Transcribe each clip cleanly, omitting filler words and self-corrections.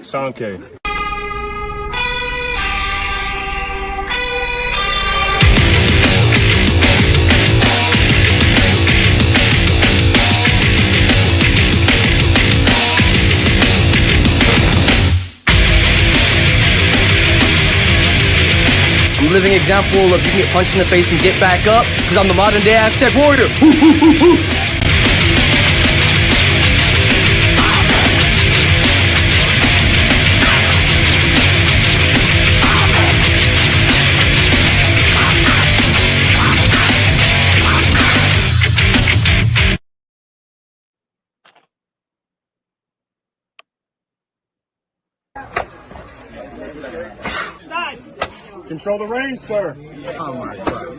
Sankey. I'm a living example of you can get punched in the face and get back up, because I'm the modern day Aztec warrior. Control the range, sir. Oh my God.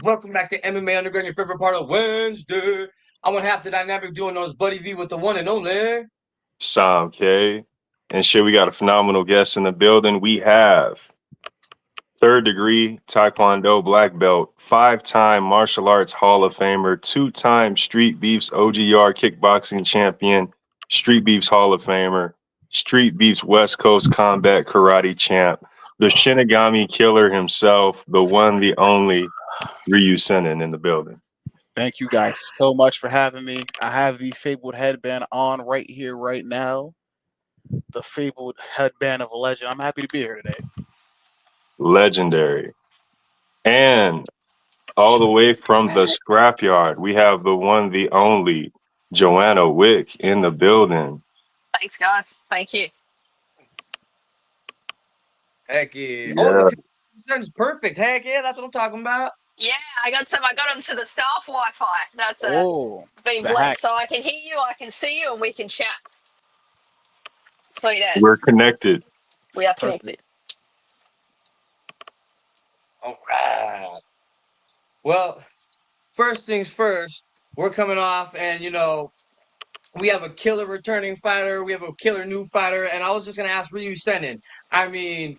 Welcome back to MMA Underground, your favorite part of Wednesday. I want half the dynamic doing those Buddy V with the one and only Sam K. And shit, we got a phenomenal guest in the building. We have third degree Taekwondo black belt, 5-time martial arts Hall of Famer, 2-time Streetbeefs OGR kickboxing champion, Streetbeefs Hall of Famer, Streetbeefs West Coast combat karate champ, the Shinigami killer himself, the one, the only Ryu Sennin in the building. Thank you guys so much for having me. I have the fabled headband on right here, right now. The fabled headband of a legend. I'm happy to be here today. Legendary. And all the way from the Scrapyard, we have the one, the only Joanna Wick in the building. Thanks, guys. Thank you. Heck yeah. Yeah. Oh, the sounds perfect. Heck yeah, that's what I'm talking about. Yeah, I got them to the staff Wi-Fi. That's been the blessed, hack. so I can hear you, I can see you, and we can chat. Sweet as. We're connected. We are connected. All right. Well, first things first, we're coming off, and we have a killer returning fighter, we have a killer new fighter, and I was just gonna ask Ryu Sennin. I mean,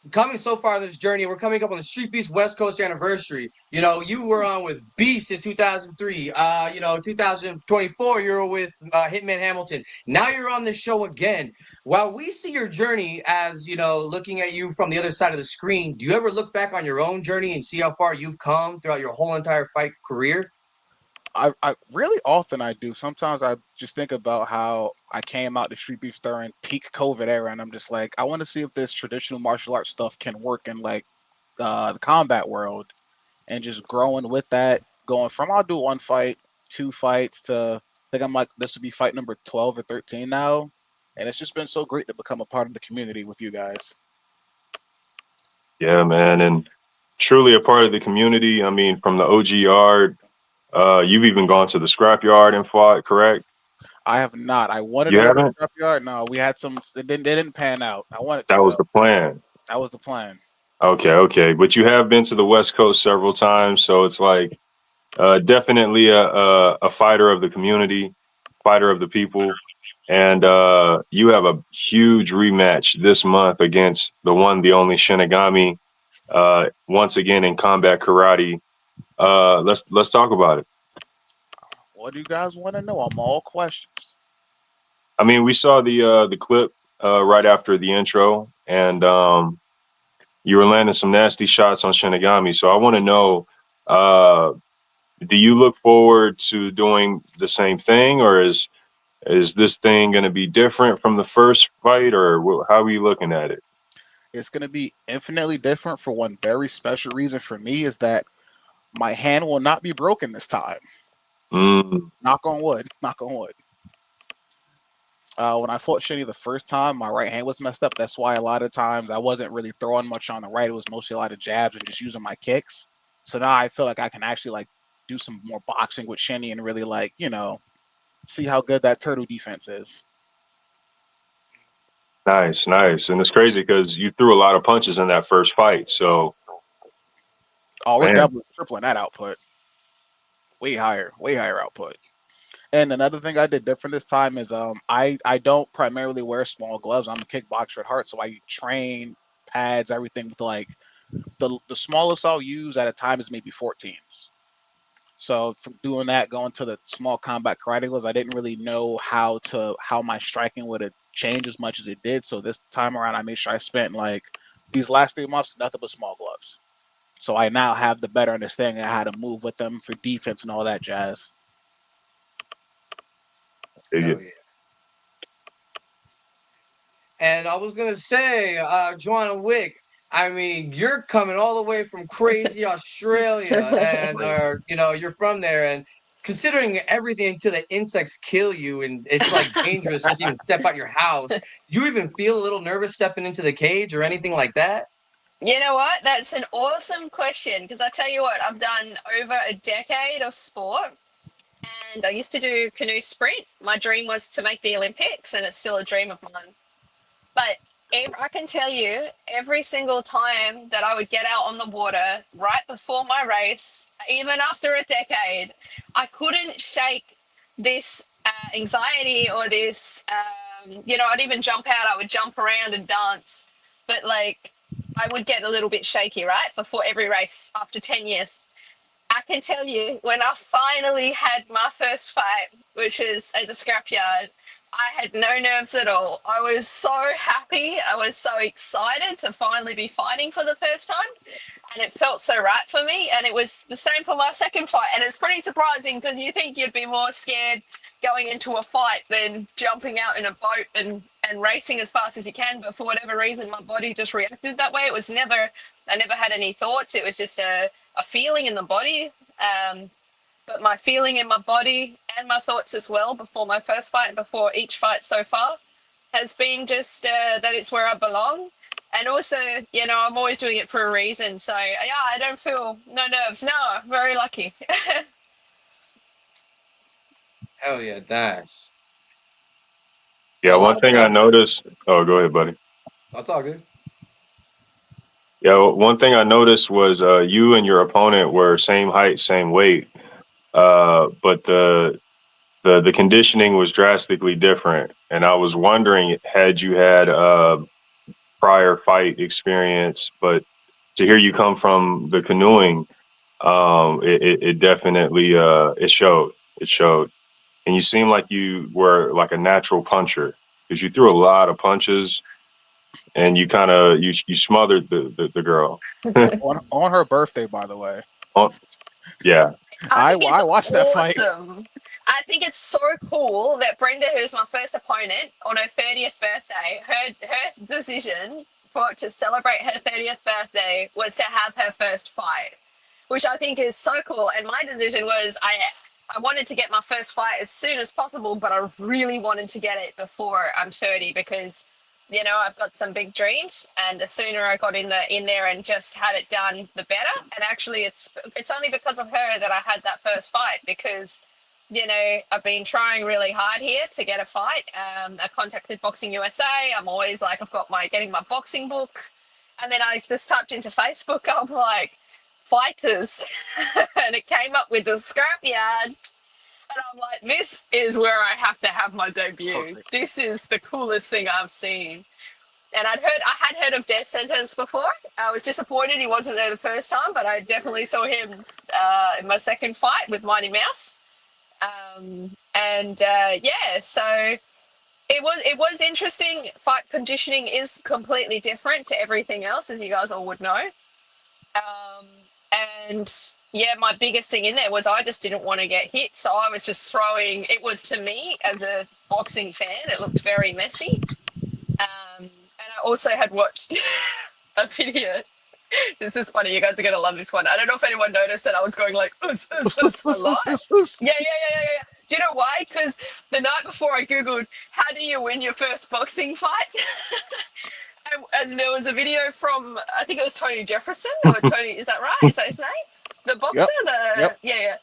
coming so far on this journey, we're coming up on the Streetbeefs West Coast anniversary. You were on with Beast in 2003. 2024, you were with Hitman Hamilton. Now you're on this show again. While we see your journey as, looking at you from the other side of the screen, do you ever look back on your own journey and see how far you've come throughout your whole entire fight career? I really often I do. Sometimes I just think about how I came out to Street Beefs during peak COVID era, and I'm just like, I want to see if this traditional martial arts stuff can work in like the combat world, and just growing with that, going from I'll do 1 fight, 2 fights to I think I'm like this would be fight number 12 or 13 now, and it's just been so great to become a part of the community with you guys. Yeah, man, and truly a part of the community. I mean, from the OGR. You've even gone to the Scrapyard and fought, correct? I have not. I wanted You to go to haven't? the Scrapyard. No, we had some. They didn't pan out. I wanted to. That was the plan. That was the plan. Okay. But you have been to the West Coast several times, so it's like definitely a fighter of the community, fighter of the people. And you have a huge rematch this month against the one, the only Shinigami, once again in combat karate. Let's talk about it. What do you guys want to know? I'm all questions. I mean, we saw the clip right after the intro, and you were landing some nasty shots on Shinigami. So I want to know, do you look forward to doing the same thing, or is this thing going to be different from the first fight, or how are you looking at it? It's going to be infinitely different for one very special reason for me is that my hand will not be broken this time. Knock on wood. Knock on wood. When I fought Shinny the first time, my right hand was messed up. That's why a lot of times I wasn't really throwing much on the right. It was mostly a lot of jabs and just using my kicks. So now I feel like I can actually like do some more boxing with Shinny and really like, see how good that turtle defense is. Nice, nice. And it's crazy because you threw a lot of punches in that first fight. So, Oh, we're man, doubling, tripling that output. Way higher output. And another thing I did different this time is I don't primarily wear small gloves. I'm a kickboxer at heart, so I train pads, everything with like the smallest I'll use at a time is maybe 14s. So from doing that, going to the small combat karate gloves, I didn't really know how my striking would have changed as much as it did. So this time around, I made sure I spent like these last 3 months nothing but small gloves. So I now have the better understanding of how to move with them for defense and all that jazz. Hell yeah. And I was gonna say, Joanna Wick, I mean, you're coming all the way from crazy Australia, and you're from there, and considering everything until the insects kill you, and it's like dangerous just to even step out your house. Do you even feel a little nervous stepping into the cage or anything like that? You know what? That's an awesome question because I tell you what, I've done over a decade of sport and I used to do canoe sprint. My dream was to make the Olympics and it's still a dream of mine. But I can tell you, every single time that I would get out on the water right before my race, even after a decade, I couldn't shake this anxiety or this, I'd even jump out, I would jump around and dance. But like, I would get a little bit shaky, right? Before every race after 10 years. I can tell you when I finally had my first fight, which was at the scrapyard, I had no nerves at all. I was so happy. I was so excited to finally be fighting for the first time. And it felt so right for me. And it was the same for my second fight. And it's pretty surprising because you think you'd be more scared going into a fight than jumping out in a boat and racing as fast as you can. But for whatever reason, my body just reacted that way. I never had any thoughts. It was just a feeling in the body. But my feeling in my body and my thoughts as well before my first fight and before each fight so far has been just that it's where I belong. And also, I'm always doing it for a reason. So, yeah, I don't feel no nerves. No, very lucky. Hell yeah, nice. yeah, A one lot of thing I time. noticed. Oh, go ahead, buddy. That's all good. Yeah, one thing I noticed was you and your opponent were same height, same weight, but the conditioning was drastically different. And I was wondering, had you had prior fight experience, but to hear you come from the canoeing, it definitely it showed. It showed, and you seem like you were like a natural puncher because you threw a lot of punches, and you kind of you smothered the girl. On her birthday, by the way. Oh, yeah, I think it's I watched that fight. awesome. I think it's so cool that Brenda, who's my first opponent, on her 30th birthday, her decision to celebrate her 30th birthday was to have her first fight, which I think is so cool. And my decision was I wanted to get my first fight as soon as possible, but I really wanted to get it before I'm 30 because I've got some big dreams, and the sooner I got in there and just had it done, the better. And actually, it's only because of her that I had that first fight because I've been trying really hard here to get a fight. I contacted Boxing USA. I'm always like, I've got getting my boxing book, and then I just typed into Facebook. I'm like, fighters, and it came up with the scrapyard. And I'm like, this is where I have to have my debut. Perfect. This is the coolest thing I've seen. And I had heard of Death Sentence before. I was disappointed he wasn't there the first time, but I definitely saw him in my second fight with Mighty Mouse. So it was interesting. Fight conditioning is completely different to everything else, as you guys all would know. Um, and yeah, my biggest thing in there was I just didn't want to get hit. So I was just throwing, it was to me as a boxing fan, it looked very messy. And I also had watched a video This is funny. You guys are gonna love this one. I don't know if anyone noticed that I was going like a lot. Yeah. Do you know why? Because the night before I googled how do you win your first boxing fight, and there was a video from I think it was Tony Jefferson or Tony. Is that right? Is that his name? The boxer. Yep. Yeah.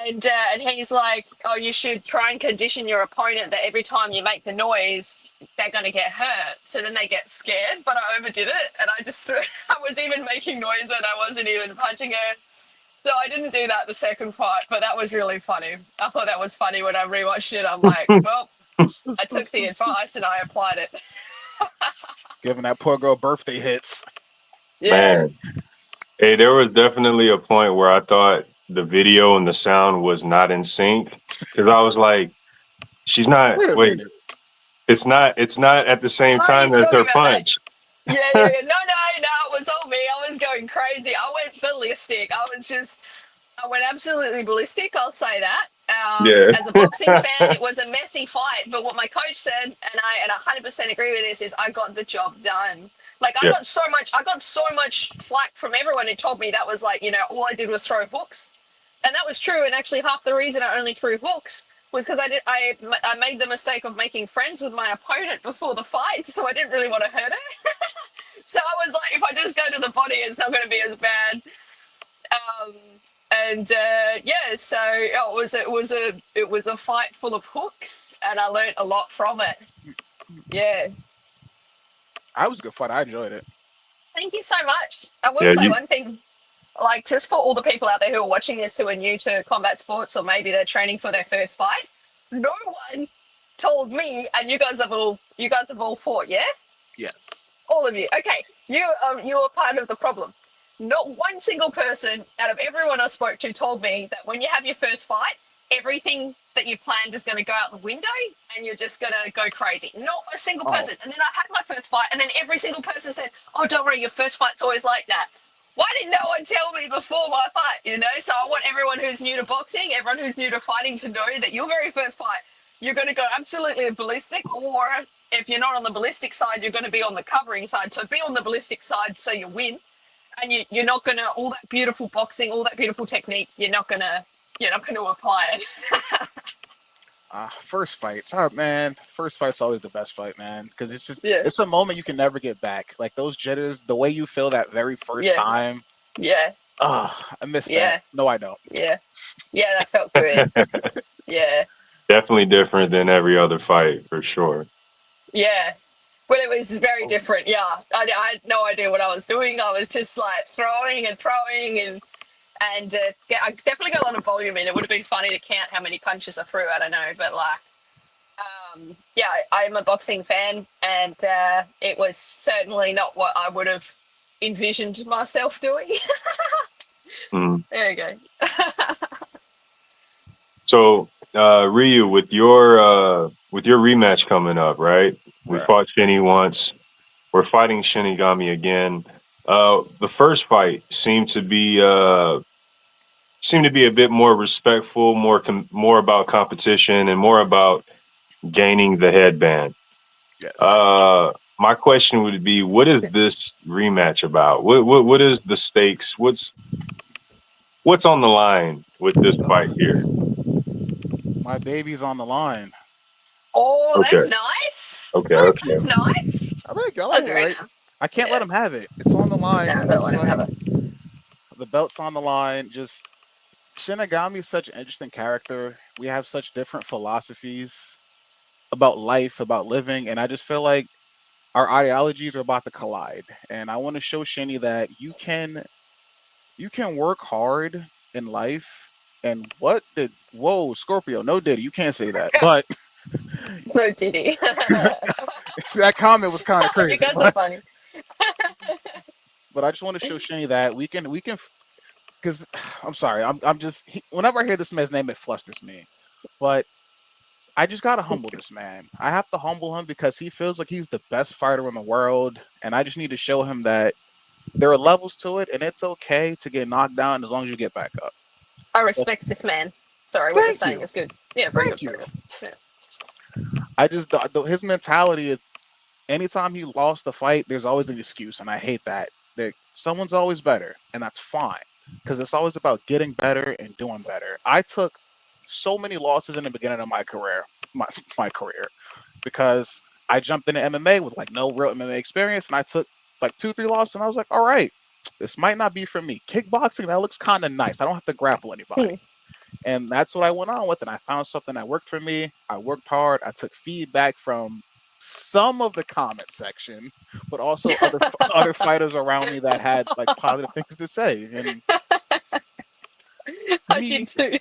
And he's like, oh, you should try and condition your opponent that every time you make the noise, they're going to get hurt. So then they get scared. But I overdid it. And I just I was even making noise and I wasn't even punching her. So I didn't do that the second fight. But that was really funny. I thought that was funny when I rewatched it. I'm like, well, I took the advice and I applied it. Giving that poor girl birthday hits. Yeah. Man. Hey, there was definitely a point where I thought the video and the sound was not in sync because I was like, she's not. Wait, it's not at the same time as her punch. Yeah. No, it was all me. I was going crazy. I went ballistic. I went absolutely ballistic. I'll say that. As a boxing fan, it was a messy fight. But what my coach said, and I 100% agree with this, is I got the job done. Like I got so much flack from everyone who told me that was like, all I did was throw hooks. And that was true. And actually half the reason I only threw hooks was because I made the mistake of making friends with my opponent before the fight. So I didn't really want to hurt her. So I was like, if I just go to the body, it's not going to be as bad. So it was a fight full of hooks and I learned a lot from it. Yeah. I was a good fight. I enjoyed it. Thank you so much. I will say one thing, like just for all the people out there who are watching this who are new to combat sports or maybe they're training for their first fight, no one told me, and you guys have all fought, yeah? Yes. All of you. Okay. You are part of the problem. Not one single person out of everyone I spoke to told me that when you have your first fight, everything that you planned is going to go out the window and you're just going to go crazy. Not a single person. And then I had my first fight and then every single person said, oh, don't worry, your first fight's always like that. Why did no one tell me before my fight, So I want everyone who's new to boxing, everyone who's new to fighting to know that your very first fight, you're going to go absolutely ballistic, or if you're not on the ballistic side, you're going to be on the covering side. So be on the ballistic side so you win. And you're not going to, all that beautiful boxing, all that beautiful technique, you're not going to apply it. First fights. Oh, man. First fight's always the best fight, man. Because it's just, it's a moment you can never get back. Like those jitters, the way you feel that very first time. Yeah. Oh, I miss that. No, I don't. Yeah. Yeah, that felt good. Yeah. Definitely different than every other fight, for sure. Yeah. Well, it was very different. Yeah. I had no idea what I was doing. I was just like throwing and I definitely got a lot of volume in. It would have been funny to count how many punches I threw. I don't know, but I'm a boxing fan, and it was certainly not what I would have envisioned myself doing. There you go. So, Ryu, with your rematch coming up, right? We fought Shinny once. We're fighting Shinigami again. The first fight seemed to be a bit more respectful, more about competition, and more about gaining the headband. Yes. My question would be, what is this rematch about? What is the stakes? What's on the line with this fight here? My baby's on the line. Oh, that's nice. Okay. That's nice. I like it, right? I can't let him have it. It's on the line. No, don't let him have it. The belt's on the line. Just Shinigami is such an interesting character. We have such different philosophies about life, about living, and I just feel like our ideologies are about to collide. And I want to show Shinny that you can work hard in life. And Scorpio, no Diddy, you can't say that. But no Diddy. That comment was kind of crazy. You guys are funny. But I just want to show Shinny that we can, because I'm sorry, whenever I hear this man's name, it flusters me. But I just gotta humble this man. I have to humble him because he feels like he's the best fighter in the world, and I just need to show him that there are levels to it, and it's okay to get knocked down as long as you get back up. I respect this man. Sorry, what you're saying is good. Yeah, very good. Thank you. Yeah. I just his mentality is anytime he lost the fight, there's always an excuse, and I hate that. someone's always better, and that's fine because it's always about getting better and doing better. I took so many losses in the beginning of my career because I jumped into MMA with like no real MMA experience, and I took like 2-3 losses, and I was like, all right, this might not be for me. Kickboxing, that looks kind of nice. I don't have to grapple anybody. And that's what I went on with, and I found something that worked for me. I worked hard. I took feedback from some of the comment section, but also other fighters around me that had like positive things to say. And I did too.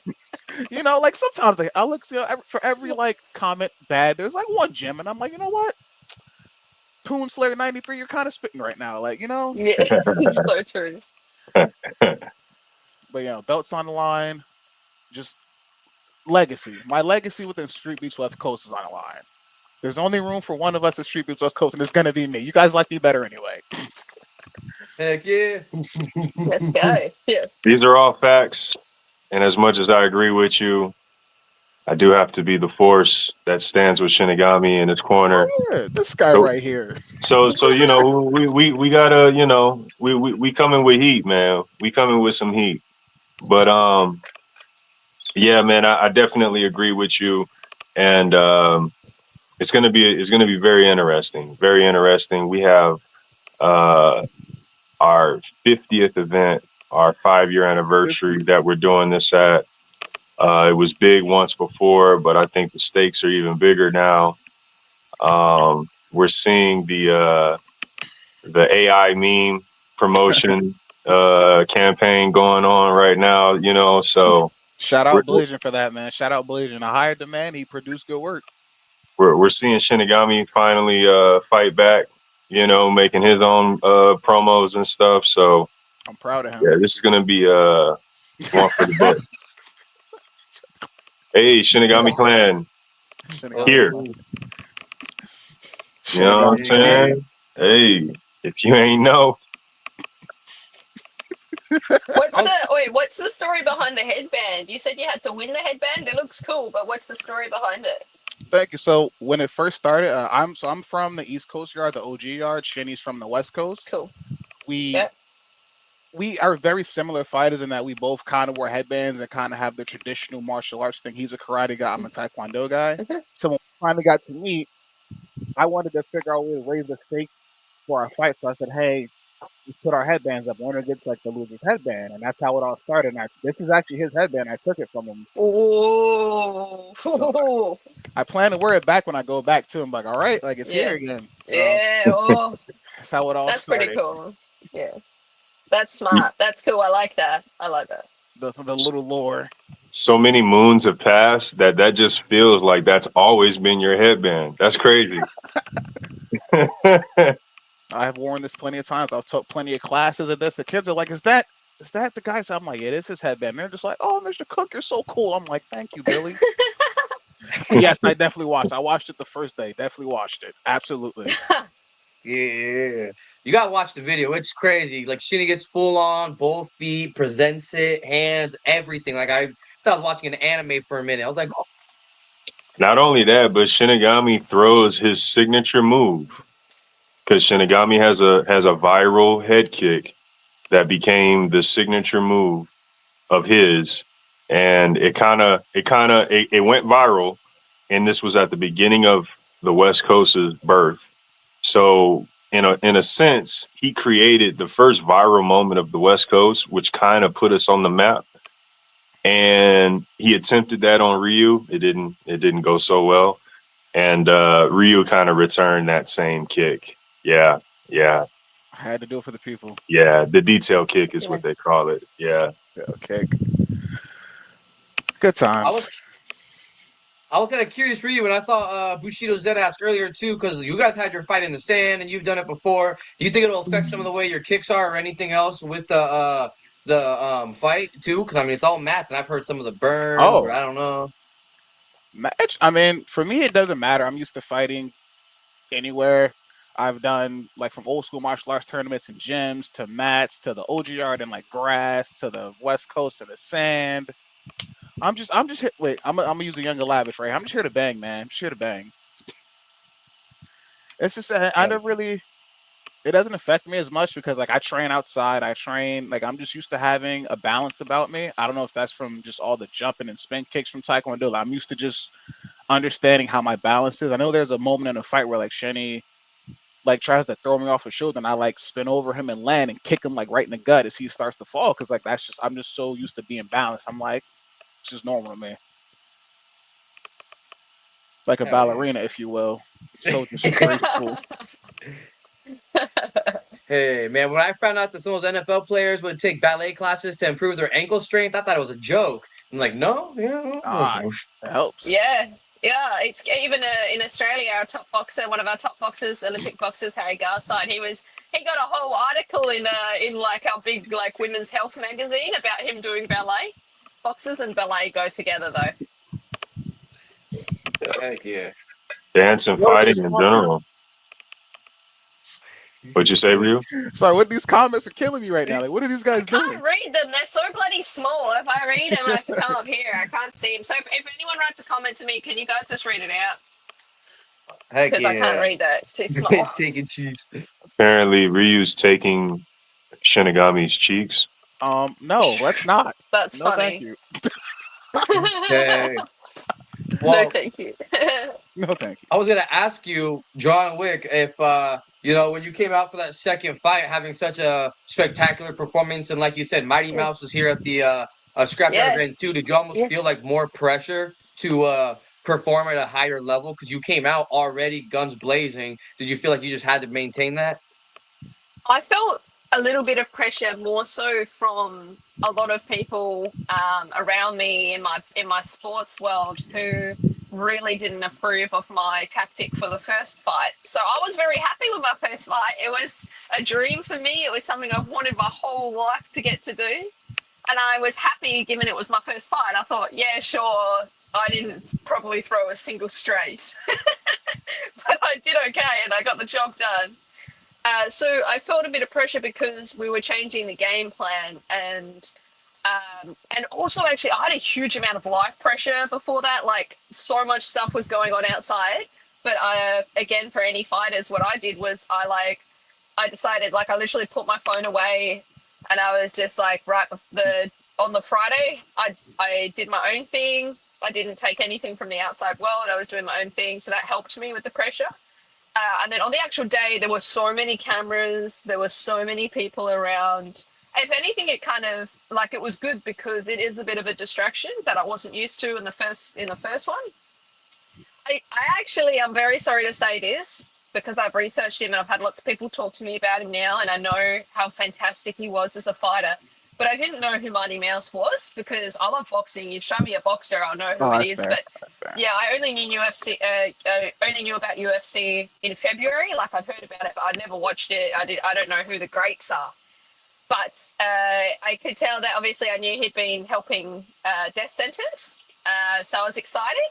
like sometimes like, I look, for every like comment bad, there's like one gem, and I'm like, you know what? Poon Slayer 93, you're kind of spitting right now, like Yeah, so true. But belts on the line, just legacy. My legacy within Street Beefs West Coast is on the line. There's only room for one of us at Street Beefs West Coast, and it's gonna be me. You guys like me better anyway. Heck yeah. Let's go. Yeah. These are all facts. And as much as I agree with you, I do have to be the force that stands with Shinigami in his corner. Oh, yeah, this guy So- right here. So we gotta, we coming with heat, man. We coming with some heat. But yeah, man, I definitely agree with you. And it's gonna be very interesting. Very interesting. We have our 50th event, our 5-year anniversary that we're doing this at. It was big once before, but I think the stakes are even bigger now. We're seeing the AI meme promotion campaign going on right now, so Shout we're, out Blizzard for that, man. Shout out Blizzard. I hired the man. He produced good work. we're seeing Shinigami finally fight back, making his own promos and stuff. So I'm proud of him. yeah, this is gonna be one for the book. Hey, Shinigami Clan, here. You know what I'm saying? Hey, if you ain't know. What's the story behind the headband? You said you had to win the headband. It looks cool, but what's the story behind it? Thank you. So when it first started, I'm from the East Coast yard, the OG yard. Shinny's from the West Coast. Cool. We are very similar fighters in that we both kind of wear headbands and kind of have the traditional martial arts thing. He's a karate guy. I'm a taekwondo guy. So when we finally got to meet, I wanted to figure out a way to raise the stakes for our fight. So I said, hey, we put our headbands up. Winner gets like the loser's headband, and that's how it all started. And this is actually his headband. I took it from him. Ooh. So I plan to wear it back when I go back to him. Like, all right, like it's here again. So Yeah. that's how it all That's started. pretty cool. Yeah. That's smart. That's cool. I like that. The little lore. So many moons have passed that just feels like that's always been your headband. That's crazy. I have worn this plenty of times. I've taught plenty of classes of this. The kids are like, is that the guy? So I'm like, yeah, this is his headband. They're just like, oh, Mr. Cook, you're so cool. I'm like, thank you, Billy. Yes, I definitely watched. I watched it the first day. Definitely watched it. Absolutely. Yeah. You gotta watch the video. It's crazy. Like Shinny gets full on, both feet, presents it, hands, everything. Like I thought I was watching an anime for a minute. I was like, oh. Not only that, but Shinigami throws his signature move. Because Shinigami has a viral head kick that became the signature move of his, and it went viral, and this was at the beginning of the West Coast's birth. So in a sense, he created the first viral moment of the West Coast, which kind of put us on the map. And he attempted that on Ryu. It didn't go so well, and Ryu kind of returned that same kick. Yeah. I had to do it for the people. Yeah, the detail kick is what they call it. Yeah. Detail kick. Good times. I was kind of curious for you when I saw Bushido Zed ask earlier too, because you guys had your fight in the sand and you've done it before. Do you think it'll affect some of the way your kicks are or anything else with the fight too? Because I mean, it's all mats, and I've heard some of the burns. Oh. Or I don't know. Match. I mean, for me, it doesn't matter. I'm used to fighting anywhere. I've done like from old school martial arts tournaments and gyms to mats to the OG yard and like grass to the West Coast to the sand. I'm just here. Wait, I'm gonna use a younger lavish, right? I'm just here to bang, man. I'm just here to bang. It's just I never really. it doesn't affect me as much because like I train outside. I train like I'm just used to having a balance about me. I don't know if that's from just all the jumping and spin kicks from Taekwondo. Like, I'm used to just understanding how my balance is. I know there's a moment in a fight where like Shenny like tries to throw me off his shoulder and I like spin over him and land and kick him like right in the gut as he starts to fall because like that's just I'm just so used to being balanced. I'm like it's just normal to me. Like a ballerina, if you will. So disgraceful. Hey man, when I found out that some of those NFL players would take ballet classes to improve their ankle strength, I thought it was a joke. I'm like, no, It helps. Yeah, yeah. It's even in Australia. Our top boxer, one of our top boxers, Olympic boxers, Harry Garside. He got a whole article in like our big like women's health magazine about him doing ballet. Boxers and ballet go together though. heck yeah. Dance and fighting in general. What'd you say, Ryu? Sorry, what these comments are killing me right now. Like, what are these guys I doing? can't read them. They're so bloody small. If I read them, I have to come up here. I can't see them. So if anyone writes a comment to me, can you guys just read it out? Heck Because yeah. I can't read that. It's too small. Taking cheeks. Apparently, Ryu's taking Shinigami's cheeks. No, let's not. That's No, funny. thank you. Okay. No, Well, thank you. No, thank you. I was gonna ask you, Joanna Wick, if when you came out for that second fight, having such a spectacular performance, and like you said, Mighty Mouse was here at the Scrapyard Yeah. Grand 2. Did you almost feel like more pressure to perform at a higher level because you came out already guns blazing? Did you feel like you just had to maintain that? I felt a little bit of pressure, more so from a lot of people around me in my sports world who really didn't approve of my tactic for the first fight. So I was very happy with my first fight. It was a dream for me. It was something I've wanted my whole life to get to do. And I was happy given it was my first fight. I thought, yeah, sure, I didn't probably throw a single straight. But I did okay and I got the job done. So I felt a bit of pressure because we were changing the game plan and also actually I had a huge amount of life pressure before that. Like so much stuff was going on outside. But again, for any fighters, what I did was I decided like I literally put my phone away and I was just like on the Friday I did my own thing. I didn't take anything from the outside world. I was doing my own thing, so that helped me with the pressure. And then on the actual day, there were so many cameras, there were so many people around. If anything, it kind of like it was good because it is a bit of a distraction that I wasn't used to in the first one. I'm very sorry to say this because I've researched him and I've had lots of people talk to me about him now, and I know how fantastic he was as a fighter. But I didn't know who Mighty Mouse was because I love boxing. You show me a boxer, I'll know who it is. Fair. But yeah, I only knew UFC. Only knew about UFC in February. Like I'd heard about it, but I'd never watched it. I don't know who the greats are. But I could tell that obviously I knew he'd been helping death sentence, so I was excited.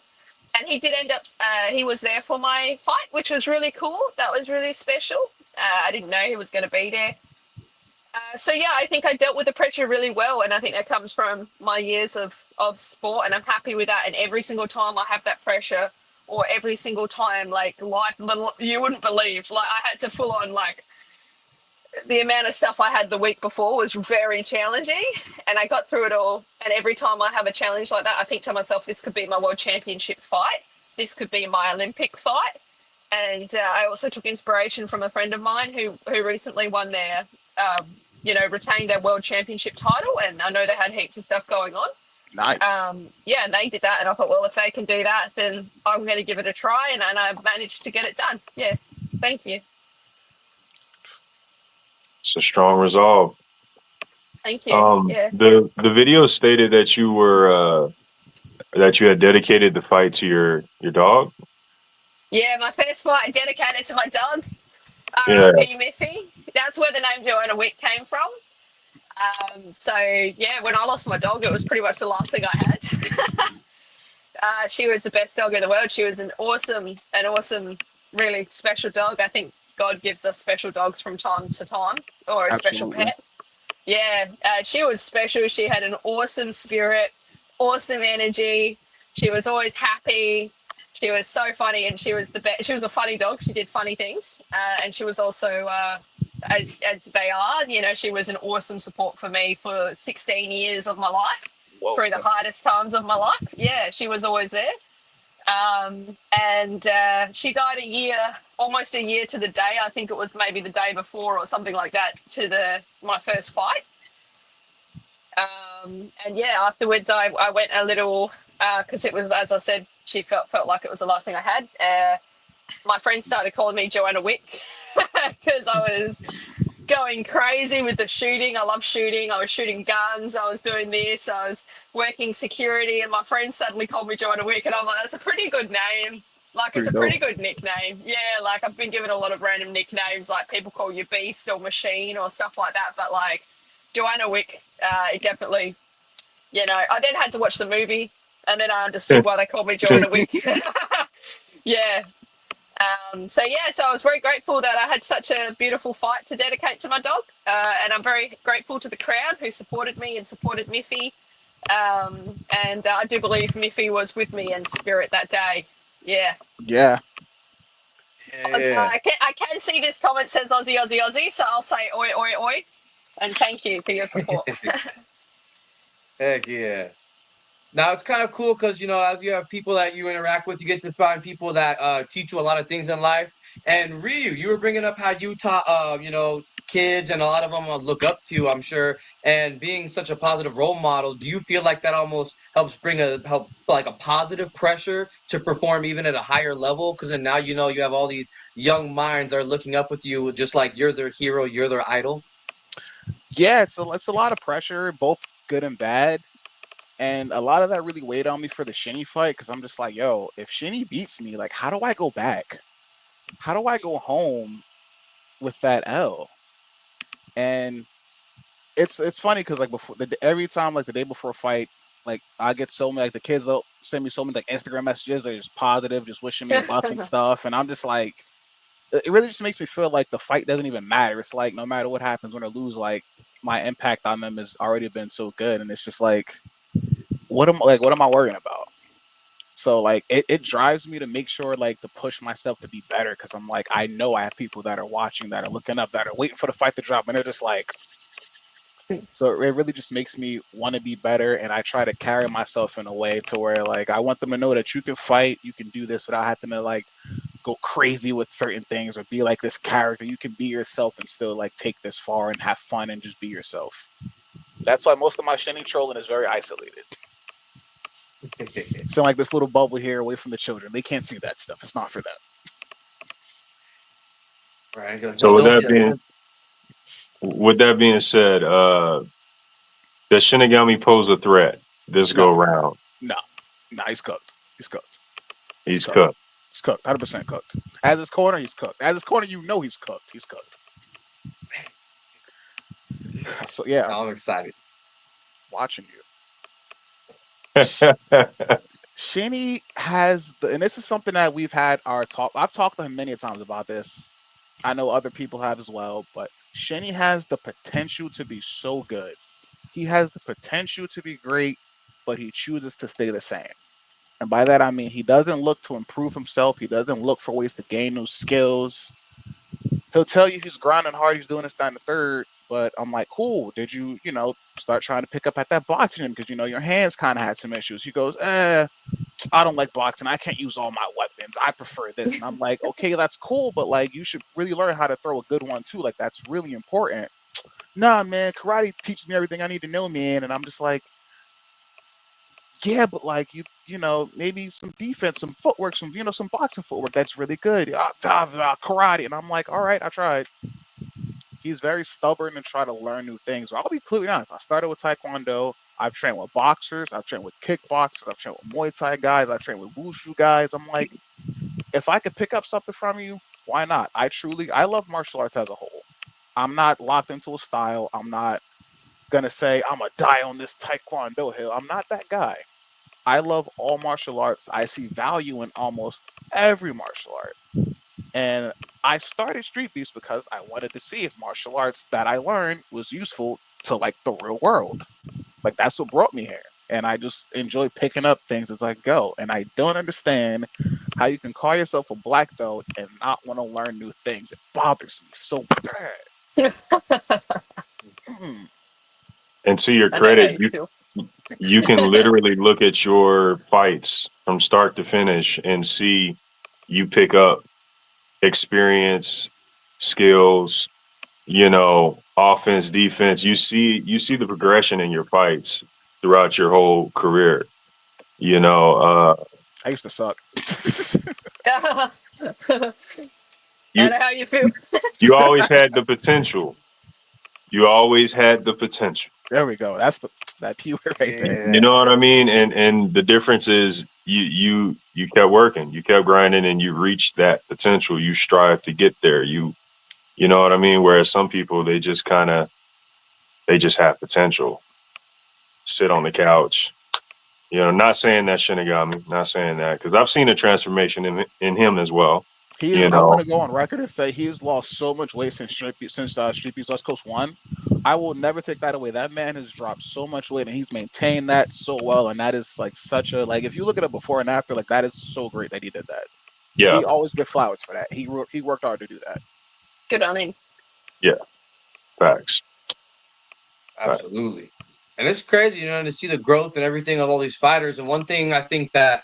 And he did end up. He was there for my fight, which was really cool. That was really special. I didn't know he was going to be there. So yeah, I think I dealt with the pressure really well, and I think that comes from my years of sport, and I'm happy with that. And every single time I have that pressure, or every single time like life, you wouldn't believe. Like I had to full on like the amount of stuff I had the week before was very challenging, and I got through it all. And every time I have a challenge like that, I think to myself, this could be my world championship fight. This could be my Olympic fight. And I also took inspiration from a friend of mine who recently won their retained their world championship title, and I know they had heaps of stuff going on. Nice. Yeah, and they did that, and I thought, well, if they can do that, then I'm going to give it a try, and I managed to get it done. Yeah, thank you. It's a strong resolve. Thank you. Yeah. The video stated that you were that you had dedicated the fight to your dog. Yeah, my first fight I dedicated to my dog, Yeah. R.I.P. Missy. That's where the name Joanna Wick came from. So yeah, when I lost my dog, it was pretty much the last thing I had. She was the best dog in the world. She was an awesome, really special dog. I think God gives us special dogs from time to time, or a special pet. Yeah, she was special. She had an awesome spirit, awesome energy. She was always happy. She was so funny, and she was the best. She was a funny dog. She did funny things, and she was also as they are. You know, she was an awesome support for me for 16 years of my life Whoa. through the hardest times of my life. Yeah, she was always there. And she died almost a year to the day. I think it was maybe the day before or something like that to my first fight. And yeah, afterwards I went a little because it was, as I said, she felt like it was the last thing I had. My friends started calling me Joanna Wick because I was going crazy with the shooting. I love shooting. I was shooting guns. I was doing this. I was working security, and my friends suddenly called me Joanna Wick, and I'm like, that's a pretty good name. Like, it's Pretty a dope. pretty good nickname. Yeah, like I've been given a lot of random nicknames, like people call you Beast or Machine or stuff like that. But like Joanna Wick, it definitely, you know. I then had to watch the movie, and then I understood why they called me Joanna Wick. Yeah. So I was very grateful that I had such a beautiful fight to dedicate to my dog, and I'm very grateful to the crowd who supported me and supported Miffy. And I do believe Miffy was with me in spirit that day. Yeah. Yeah. Yeah. I can see this comment says Aussie, Aussie, Aussie, so I'll say oi, oi, oi, and thank you for your support. Heck yeah. Now it's kind of cool because as you have people that you interact with, you get to find people that teach you a lot of things in life. And Ryu, you were bringing up how you taught kids, and a lot of them look up to you, I'm sure. And being such a positive role model, do you feel like that almost helps help like a positive pressure to perform even at a higher level? Because then now you have all these young minds that are looking up with you, just like you're their hero, you're their idol. Yeah, it's a lot of pressure, both good and bad. And a lot of that really weighed on me for the Shinny fight because I'm just like, yo, if Shinny beats me, like, how do I go back? How do I go home with that L? And it's funny because like every time like the day before a fight, like I get so many, like the kids will send me so many like Instagram messages. They're just positive, just wishing me luck and stuff. And I'm just like, it really just makes me feel like the fight doesn't even matter. It's like no matter what happens, win or lose, like my impact on them has already been so good. And it's just like, what am I worrying about? So like it drives me to make sure like to push myself to be better because I'm like I know I have people that are watching, that are looking up, that are waiting for the fight to drop, and they're just like, so it really just makes me want to be better, and I try to carry myself in a way to where like I want them to know that you can fight, you can do this without having to like go crazy with certain things or be like this character. You can be yourself and still like take this far and have fun and just be yourself. That's why most of my shinny trolling is very isolated. So like this little bubble here away from the children. They can't see that stuff. It's not for them. Right. So with that being said, does Shinigami pose a threat this No, go round? no, he's cooked. He's cooked. He's cooked. He's cooked. 100% cooked. As his corner, he's cooked. As his corner, you know he's cooked. He's cooked. So yeah, I'm excited. Watching you. Shinny has and this is something that we've had our talk. I've talked to him many times about this. I know other people have as well, but Shinny has the potential to be so good. He has the potential to be great, but he chooses to stay the same. And by that I mean he doesn't look to improve himself. He doesn't look for ways to gain new skills. He'll tell you he's grinding hard, he's doing this, that, and the third. But I'm like, cool. Did you, start trying to pick up at that boxing because your hands kind of had some issues. He goes, I don't like boxing. I can't use all my weapons. I prefer this. And I'm like, okay, that's cool, but like you should really learn how to throw a good one too. Like that's really important. Nah, man, karate teaches me everything I need to know, man. And I'm just like, yeah, but like maybe some defense, some footwork, some boxing footwork. That's really good. Karate. And I'm like, all right, I tried. He's very stubborn and try to learn new things. But I'll be completely honest. I started with Taekwondo. I've trained with boxers. I've trained with kickboxers. I've trained with Muay Thai guys. I've trained with Wushu guys. I'm like, if I could pick up something from you, why not? I love martial arts as a whole. I'm not locked into a style. I'm not going to say I'm going to die on this Taekwondo hill. I'm not that guy. I love all martial arts. I see value in almost every martial art. And I started Streetbeefs because I wanted to see if martial arts that I learned was useful to like the real world. Like that's what brought me here. And I just enjoy picking up things as I go. And I don't understand how you can call yourself a black belt and not want to learn new things. It bothers me so bad. Hmm. And to your I know how credit, you feel. you can literally look at your fights from start to finish and see you pick up experience, skills, offense, defense. You see the progression in your fights throughout your whole career. You know, I used to suck. I you know how you feel. you always had the potential. You always had the potential. There we go. That's that keyword right there. You know what I mean? And the difference is you kept working, you kept grinding, and you reached that potential. You strive to get there. You know what I mean? Whereas some people they just have potential. Sit on the couch. Not saying that Shinigami, not saying that because I've seen a transformation in him as well. I want to go on record and say he's lost so much weight since Street Beefs West Coast 1. I will never take that away. That man has dropped so much weight and he's maintained that so well. And that is like such a if you look at it before and after, like that is so great that he did that. Yeah, He always get flowers for that. He worked hard to do that. Good on him. yeah, facts. Absolutely. And it's crazy, to see the growth and everything of all these fighters. And one thing I think that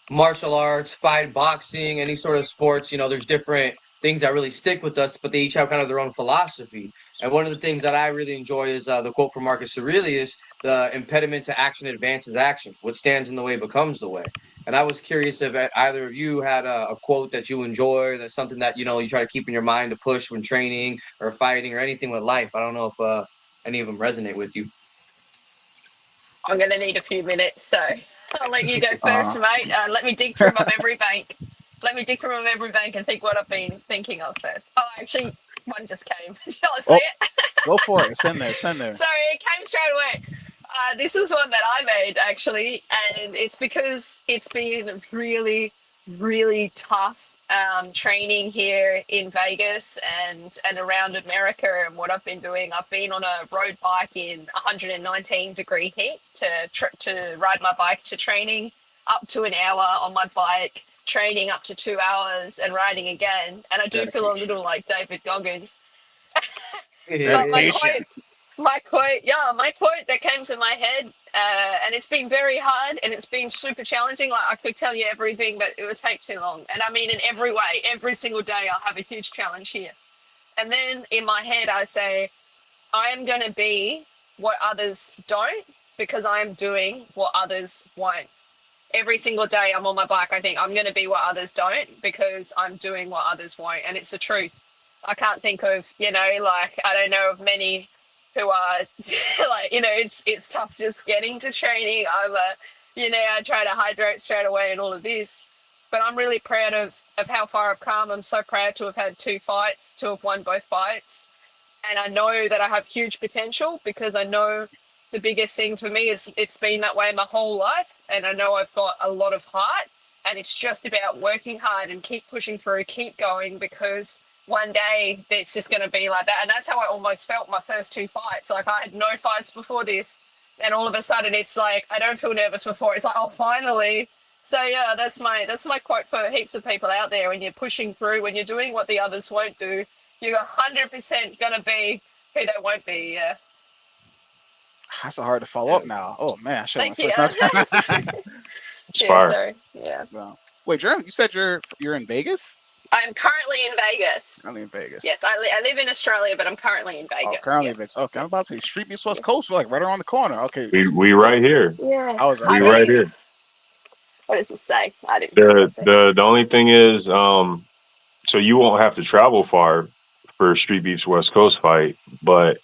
martial arts, fight, boxing, any sort of sports, there's different things that really stick with us, but they each have kind of their own philosophy. And one of the things that I really enjoy is the quote from Marcus Aurelius: "The impediment to action advances action. What stands in the way becomes the way." And I was curious if either of you had a quote that you enjoy, that's something that, you try to keep in your mind to push when training or fighting or anything with life. I don't know if any of them resonate with you. I'm going to need a few minutes, so I'll let you go first, Uh, mate. Let me dig through my memory bank. Let me dig through my memory bank and think what I've been thinking of first. Oh, actually, one just came. Shall I say it? Go for it. It's in there. It's in there. Sorry, it came straight away. This is one that I made, actually, and it's because it's been really, really tough training here in Vegas and around America. And what I've been doing, I've been on a road bike in 119-degree heat to ride my bike to training, up to an hour on my bike, training up to 2 hours, and riding again. And I do feel a little like David Goggins. But Dedication. my quote that came to my head, and it's been very hard and it's been super challenging. Like I could tell you everything, but it would take too long. And I mean, in every way, every single day, I'll have a huge challenge here. And then in my head, I say, I am going to be what others don't because I am doing what others won't. Every single day I'm on my bike, I think I'm going to be what others don't because I'm doing what others won't. And it's the truth. I can't think of, I don't know of many who are it's tough just getting to training. I try to hydrate straight away and all of this. But I'm really proud of how far I've come. I'm so proud to have had 2 fights, to have won both fights. And I know that I have huge potential because I know the biggest thing for me is it's been that way my whole life. And I know I've got a lot of heart. And it's just about working hard and keep pushing through, keep going, because one day it's just going to be like that. And that's how I almost felt my first 2 fights. Like I had no fights before this. And all of a sudden it's like, I don't feel nervous before. It's like, oh, finally. So yeah, that's my quote for heaps of people out there. When you're pushing through, when you're doing what the others won't do, you're 100% going to be who they won't be. Yeah. That's a hard to follow up now. Oh man, I should have Thank went you. first. Yeah, Aspire. sorry. Yeah. Wow. Wait, you said you're in Vegas? I'm currently in Vegas. Currently in Vegas. Yes, I live in Australia, but I'm currently in Vegas. Oh, currently in yes. Vegas. Okay, I'm about to say Streetbeefs West Coast. We're like right around the corner. Okay. We right here. Yeah. I was We right. right here. What does it say? I didn't know what it said. The only thing is, so you won't have to travel far for a Street Beefs West Coast fight, but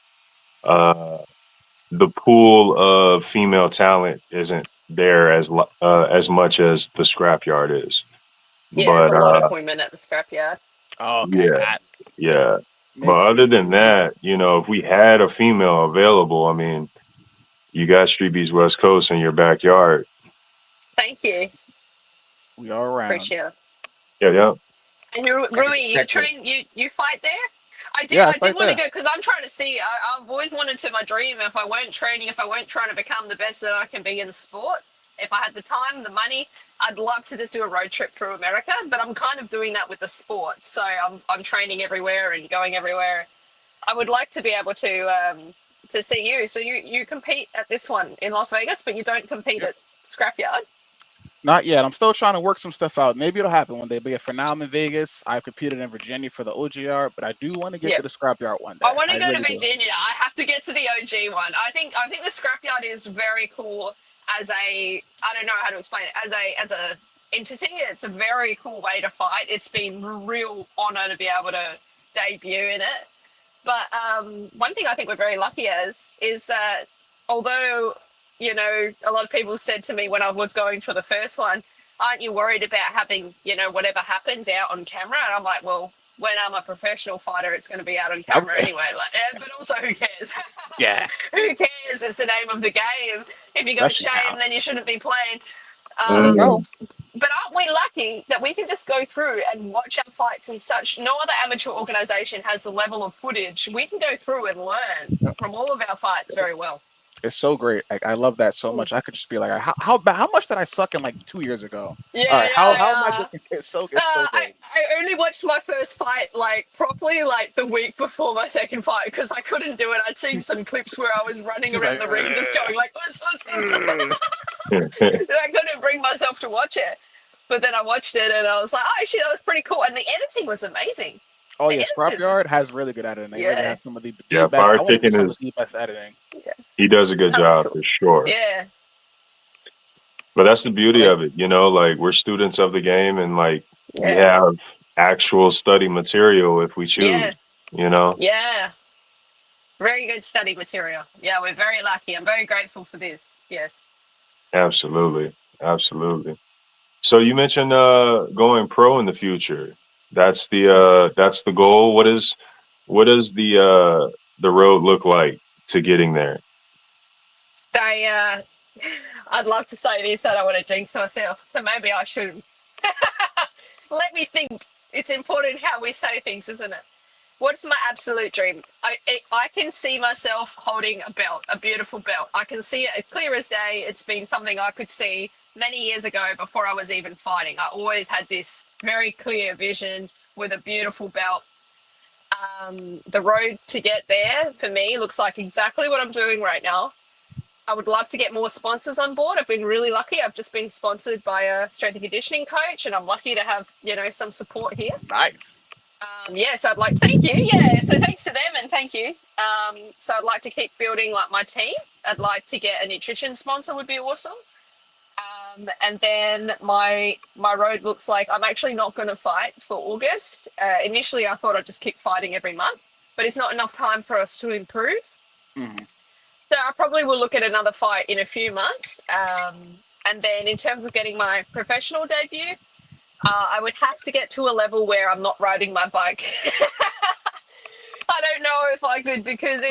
the pool of female talent isn't there as much as the scrapyard is. Yeah, there's But a lot of women at the scrapyard. Oh, okay. yeah, yeah. Makes But other sense. than that, if we had a female available, I mean, you got Street Beefs West Coast in your backyard. Thank you. We are around. Appreciate it. Yeah. And Rui, you train, you fight there? I did fight want to there. go because I'm trying to see. I've always wanted to. My dream, if I weren't training, if I weren't trying to become the best that I can be in the sport, if I had the time, the money, I'd love to just do a road trip through America. But I'm kind of doing that with the sport, so I'm training everywhere and going everywhere. I would like to be able to see you. So you compete at this one in Las Vegas, but you don't compete at Scrapyard. Not yet. I'm still trying to work some stuff out. Maybe it'll happen one day. But yeah, for now I'm in Vegas. I competed in Virginia for the OGR, but I do want to get to the Scrapyard one day. I want to go really to Virginia. I have to get to the OG one. I think the Scrapyard is very cool as a, I don't know how to explain it, as a entity. It's a very cool way to fight. It's been a real honor to be able to debut in it. But one thing I think we're very lucky as is that although, you know, a lot of people said to me when I was going for the first one, aren't you worried about having, you know, whatever happens out on camera? And I'm like, well, when I'm a professional fighter, it's going to be out on camera anyway. Like, but also, who cares? Yeah. Who cares? It's the name of the game. If you got shame, then you shouldn't be playing. But aren't we lucky that we can just go through and watch our fights in such... No other amateur organization has the level of footage. We can go through and learn from all of our fights very well. It's so great. Like, I love that so much. I could just be like, how much did I suck in like 2 years ago? Yeah, all right, how am I looking? It's so good. I only watched my first fight like properly like the week before my second fight because I couldn't do it. I'd seen some clips where I was running around the ring just going like and I couldn't bring myself to watch it. But then I watched it and I was like, oh, actually, that was pretty cool. And the editing was amazing. Oh, yeah, Scrapyard has really good editing. They really have some of the Fire Chicken is the best editing. Yeah. He does a good job for sure. Yeah. But that's the beauty of it, you know, like we're students of the game and like we have actual study material if we choose, you know? Yeah. Very good study material. Yeah, we're very lucky. I'm very grateful for this. Yes. Absolutely. Absolutely. So you mentioned going pro in the future. That's the goal. What does the road look like to getting there? I'd love to say this. I don't want to jinx myself, so maybe I shouldn't. Let me think. It's important how we say things, isn't it? What's my absolute dream? I can see myself holding a belt, a beautiful belt. I can see it as clear as day. It's been something I could see many years ago before I was even fighting. I always had this very clear vision with a beautiful belt. The road to get there for me looks like exactly what I'm doing right now. I would love to get more sponsors on board. I've been really lucky. I've just been sponsored by a strength and conditioning coach, and I'm lucky to have, you know, some support here. Nice. So I'd like, thank you. Yeah, so thanks to them and thank you. So I'd like to keep building like my team. I'd like to get a nutrition sponsor would be awesome. And then my road looks like I'm actually not going to fight for August. Initially, I thought I'd just keep fighting every month, but it's not enough time for us to improve. Mm-hmm. So I probably will look at another fight in a few months. And then in terms of getting my professional debut, I would have to get to a level where I'm not riding my bike. I don't know if I could because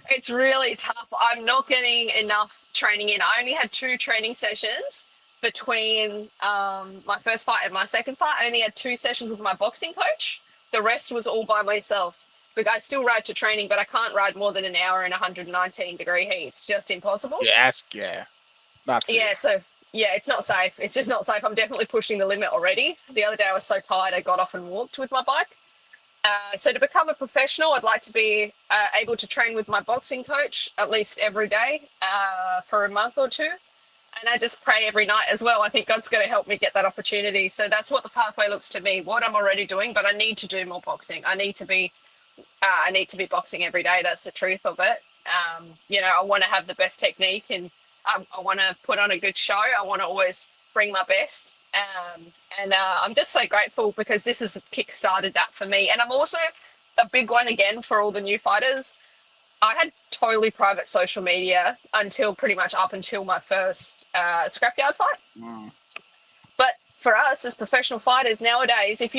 it's really tough. I'm not getting enough training in. I only had 2 training sessions between my first fight and my second fight. I only had 2 sessions with my boxing coach. The rest was all by myself. But I still ride to training, but I can't ride more than an hour in 119-degree heat. It's just impossible. Not safe. Yeah, so it's not safe. It's just not safe. I'm definitely pushing the limit already. The other day I was so tired I got off and walked with my bike. So to become a professional, I'd like to be able to train with my boxing coach at least every day for a month or 2. And I just pray every night as well. I think God's going to help me get that opportunity. So that's what the pathway looks to me, what I'm already doing, but I need to do more boxing. I need to be boxing every day. That's the truth of it. You know, I want to have the best technique and I want to put on a good show. I want to always bring my best. And I'm just so grateful because this has kick-started that for me. And I'm also a big one again for all the new fighters. I had totally private social media until pretty much up until my first Scrapyard fight. But for us as professional fighters nowadays, if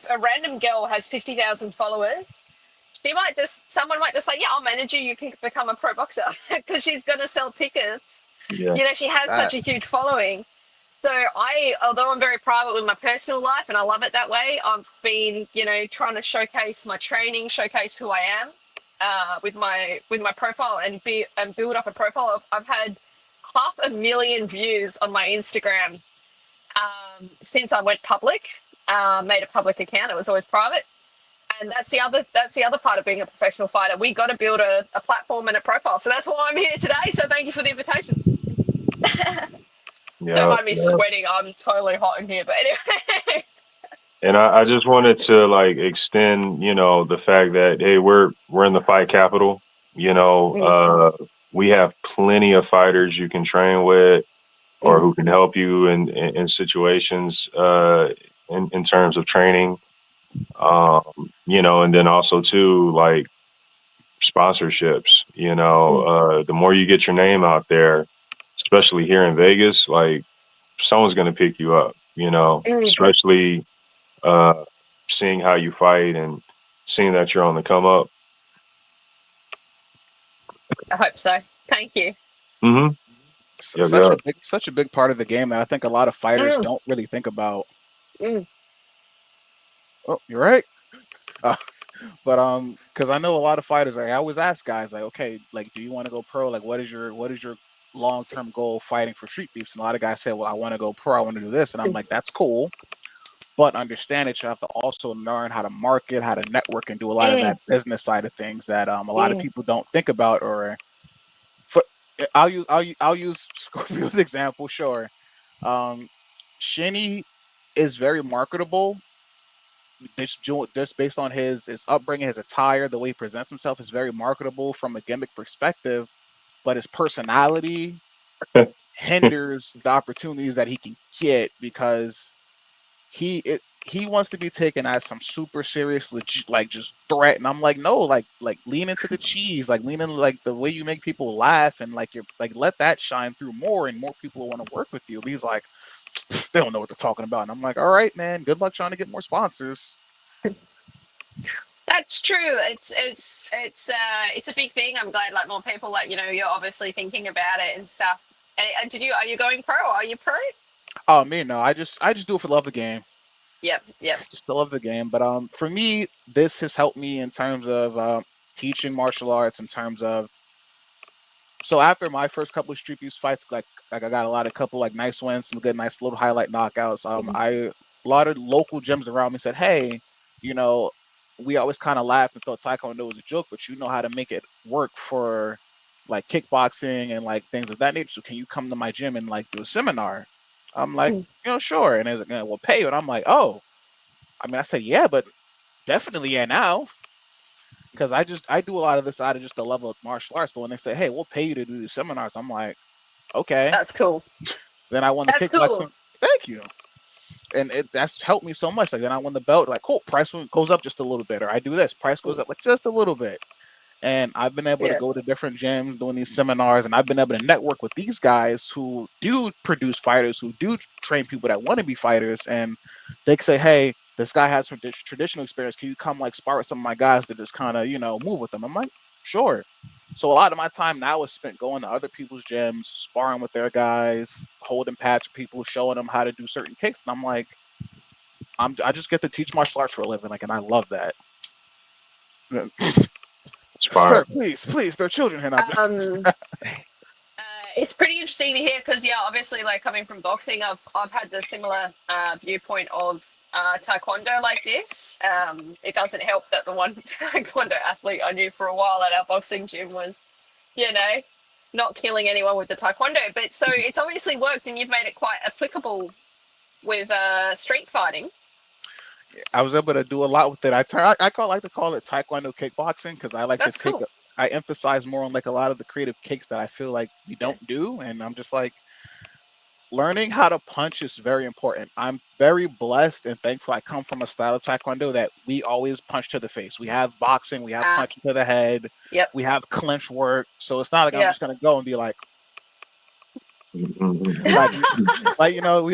a random girl has 50,000 followers, someone might just say, yeah, I'll manage you. You can become a pro boxer because she's going to sell tickets. Yeah. You know, she has such a huge following. So although I'm very private with my personal life and I love it that way, I've been, you know, trying to showcase my training, showcase who I am with my profile and build up a profile. I've had 500,000 views on my Instagram since I went public, made a public account. It was always private. And that's the other part of being a professional fighter. We got to build a platform and a profile. So that's why I'm here today. So thank you for the invitation. Don't Yeah, mind me yeah. sweating. I'm totally hot in here. But anyway. And I just wanted to like extend, the fact that hey, we're in the fight capital. We have plenty of fighters you can train with or who can help you in situations in terms of training. And then also too like sponsorships. The more you get your name out there, especially here in Vegas, like someone's going to pick you up. Especially uh, seeing how you fight and seeing that you're on the come up. I hope so. Thank you. Mm-hmm. Yep, Such yep. a big part of the game that I think a lot of fighters Mm. don't really think about. Mm. Oh, you're right. But because I know a lot of fighters, I always ask guys like, okay, like, do you want to go pro? Like, what is your long term goal fighting for Street Beefs? And a lot of guys say, well, I want to go pro. I want to do this, and I'm like, that's cool, but understand that you have to also learn how to market, how to network, and do a lot of that business side of things that a lot of people don't think about. Or for, I'll use Scorpio's example. Sure, Shinny is very marketable. This based on his upbringing, his attire, the way he presents himself is very marketable from a gimmick perspective, but his personality hinders the opportunities that he can get because he wants to be taken as some super serious, legit, like just threat. And I'm like, no, like lean into the cheese, like lean in like the way you make people laugh, and like you're like let that shine through more, and more people want to work with you. But he's like, they don't know what they're talking about, and I'm like, all right, man, good luck trying to get more sponsors. That's true. It's a big thing. I'm glad like more people like you're obviously thinking about it and stuff. And are you going pro? Are you pro? Oh man, no, I just do it for the love of the game. Yep. Just the love of the game. But for me, this has helped me in terms of teaching martial arts. In terms of so after my first couple of Street Beefs fights, like I got a couple like nice wins, some good nice little highlight knockouts. A lot of local gyms around me said, hey, you know, we always kind of laughed and thought Taekwondo was a joke, but you know how to make it work for like kickboxing and like things of that nature. So can you come to my gym and like do a seminar? I'm like, sure. And they're like, we'll pay you. And I'm like, oh, I mean, I said, yeah, but definitely yeah now. Because I do a lot of this out of just the level of martial arts. But when they say, hey, we'll pay you to do these seminars, I'm like, okay. That's cool. Then I won the That's kickboxing. cool. Thank you. And that's helped me so much. Like then I won the belt. Like cool, price goes up just a little bit, or I do this, price goes up like just a little bit. And I've been able to Yeah. go to different gyms doing these seminars, and I've been able to network with these guys who do produce fighters, who do train people that want to be fighters, and they can say, "Hey, this guy has traditional experience. Can you come like spar with some of my guys to just kind of move with them?" I'm like, "Sure." So a lot of my time now is spent going to other people's gyms, sparring with their guys, holding pads with people, showing them how to do certain kicks, and I'm like, I just get to teach martial arts for a living, like, and I love that. It's fire. Sir, please, there are children here now. It's pretty interesting to hear because obviously like coming from boxing, I've had the similar viewpoint of taekwondo like this. It doesn't help that the one taekwondo athlete I knew for a while at our boxing gym was, not killing anyone with the taekwondo. But so it's obviously worked, and you've made it quite applicable with street fighting. I was able to do a lot with it. I like to call it taekwondo kickboxing because I like That's to take cool. I emphasize more on like a lot of the creative kicks that I feel like we don't do, and I'm just like learning how to punch is very important. I'm very blessed and thankful. I come from a style of taekwondo that we always punch to the face. We have boxing, we have punching to the head, Yep. we have clinch work. So it's not like I'm just gonna go and be like, we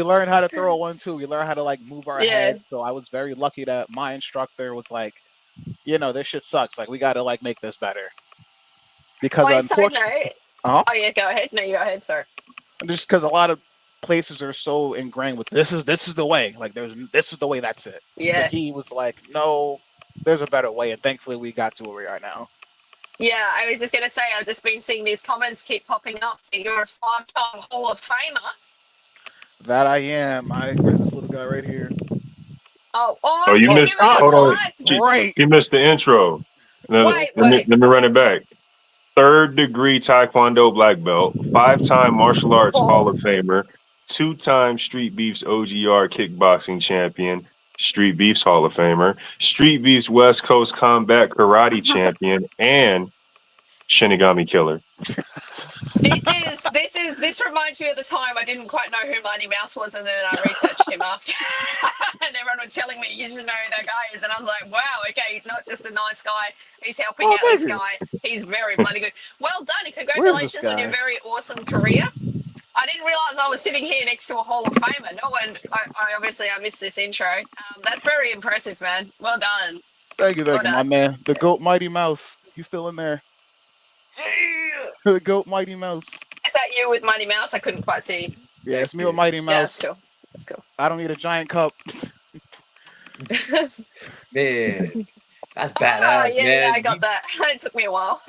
learn how to throw a 1-2. We learn how to like move our head. So I was very lucky that my instructor was like, this shit sucks. Like we got to like make this better. Because unfortunately, Oh yeah, go ahead. No, you go ahead. Sorry. Just because a lot of places are so ingrained with this is the way. Like this is the way. That's it. Yeah. But he was like, no, there's a better way, and thankfully we got to where we are now. Yeah, I was just going to say, I've just been seeing these comments keep popping up. You're a 5-time Hall of Famer. That I am. Where's this little guy right here? Oh, Oh, you you're missed. giving it Hold on. what? Right. You missed the intro. Wait, Let me wait. let me run it back. Third degree Taekwondo black belt, 5-time martial arts Hall Oh, of Famer, 2-time Street Beefs OGR kickboxing champion, Street Beefs Hall of Famer, Street Beefs West Coast Combat Karate champion, and Shinigami Killer. this reminds me of the time I didn't quite know who Mighty Mouse was, and then I researched him after, and everyone was telling me you should know who that guy is, and I was like, wow, okay, he's not just a nice guy, he's helping Oh, out thank this you. guy. He's very bloody good. Well done, and Where's this congratulations on your guy? very awesome career. I didn't realize I was sitting here next to a Hall of Famer. No one, I obviously I missed this intro. That's very impressive, man. Well done. Thank you, Well my done. man. The GOAT Mighty Mouse. He's still in there. Yeah. The GOAT Mighty Mouse. Is that you with Mighty Mouse? I couldn't quite see. Yeah, it's me with Mighty Yeah, Mouse. that's cool. That's cool. I don't need a giant cup. Man, that's Oh, badass, yeah, man. I got that. It took me a while.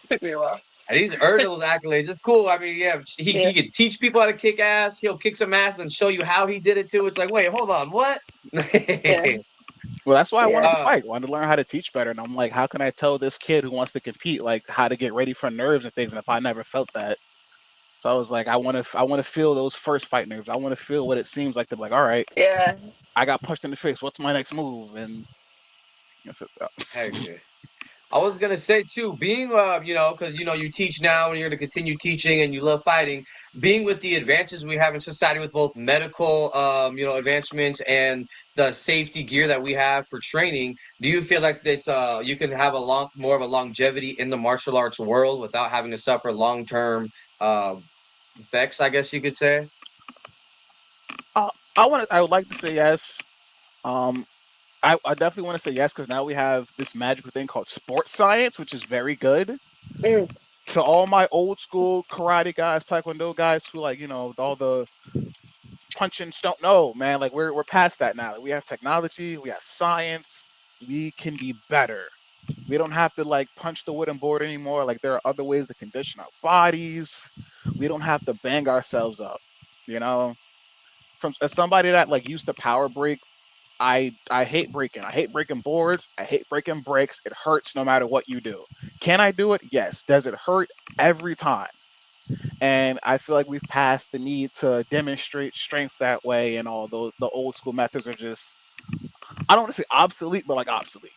Took me a while. And he's earned those accolades. It's cool. I mean, yeah, he can teach people how to kick ass. He'll kick some ass and show you how he did it too. It's like, wait, hold on, what? Yeah. Well, that's why I wanted to Yeah. fight. Wanted to learn how to teach better. And I'm like, how can I tell this kid who wants to compete like how to get ready for nerves and things? And if I never felt that, so I was like, I want to feel those first fight nerves. I want to feel what it seems like to be like, all right, Yeah. I got punched in the face. What's my next move? And that's it. Heck yeah. I was gonna say too, being because you teach now and you're gonna continue teaching and you love fighting. Being with the advances we have in society with both medical advancements and the safety gear that we have for training, do you feel like that you can have more of a longevity in the martial arts world without having to suffer long-term effects, I guess you could say? I would like to say yes. I definitely want to say yes because now we have this magical thing called sports science, which is very good. Mm. To all my old school karate guys, taekwondo guys who all the punching don't know, man. Like we're past that now. We have technology, we have science, we can be better. We don't have to like punch the wooden board anymore. Like there are other ways to condition our bodies. We don't have to bang ourselves up. You know, from as somebody that like used to power break, I hate breaking. I hate breaking boards. I hate breaking bricks. It hurts no matter what you do. Can I do it? Yes. Does it hurt? Every time. And I feel like we've passed the need to demonstrate strength that way, and all those the old school methods are just I don't want to say obsolete, but like obsolete.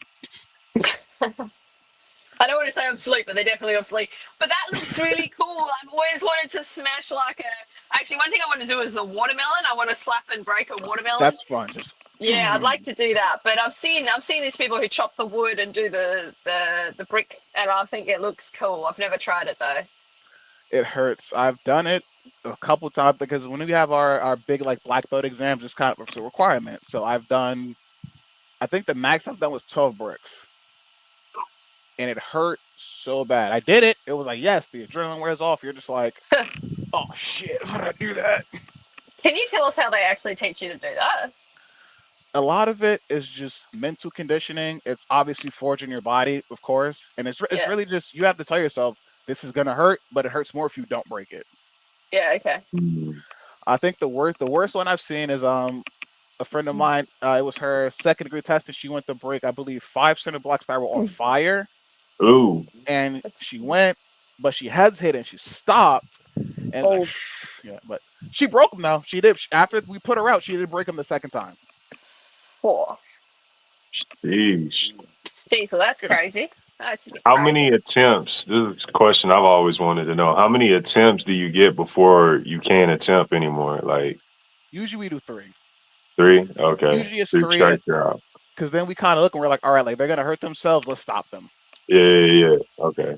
I don't want to say obsolete, but they're definitely obsolete. But that looks really cool. I've always wanted to smash like a. Actually, one thing I want to do is the watermelon. I want to slap and break a watermelon. That's fun. Just Yeah, I'd like to do that. But I've seen these people who chop the wood and do the brick, and I think it looks cool. I've never tried it though. it hurts. I've done it a couple times because when we have our big like black belt exams, it's kind of it's a requirement. So I've done. I think the max I've done was 12 bricks. And it hurt so bad. I did it. It was like, yes, the adrenaline wears off. You're just like, oh shit, how did I do that? Can you tell us how they actually teach you to do that? A lot of it is just mental conditioning. It's obviously forging your body, of course. And it's Yeah. really just, you have to tell yourself, this is going to hurt, but it hurts more if you don't break it. Yeah, okay. I think the worst one I've seen is a friend of mine. It was her second degree test, and she went to break, I believe, 5 cinder blocks that were on fire. Ooh. And she went, but she hesitated and she stopped. And like, yeah, but she broke them now. She did. After we put her out, she did break them the second time. Four. Jeez. Jeez, well that's crazy. That's a bit How crazy. many attempts? This is a question I've always wanted to know. How many attempts do you get before you can't attempt anymore? Like Usually we do 3. 3? Okay. Usually it's 3 3, strikes, you're out. because then we kind of look and we're like, all right, like they're gonna hurt themselves. Let's stop them. Yeah. Okay.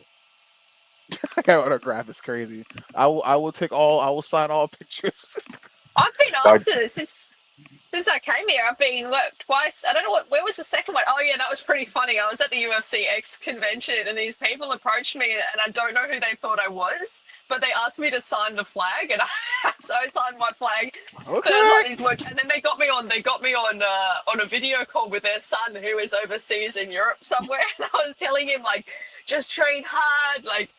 That autograph is crazy. I will sign all pictures. I've been asked to since I came here. I've been twice. I don't know where was the second one. Oh yeah, that was pretty funny. I was at the UFC X convention and these people approached me and I don't know who they thought I was, but they asked me to sign the flag and so I signed my flag. Okay. And then they got me on a video call with their son who is overseas in Europe somewhere. And I was telling him like, just train hard, like.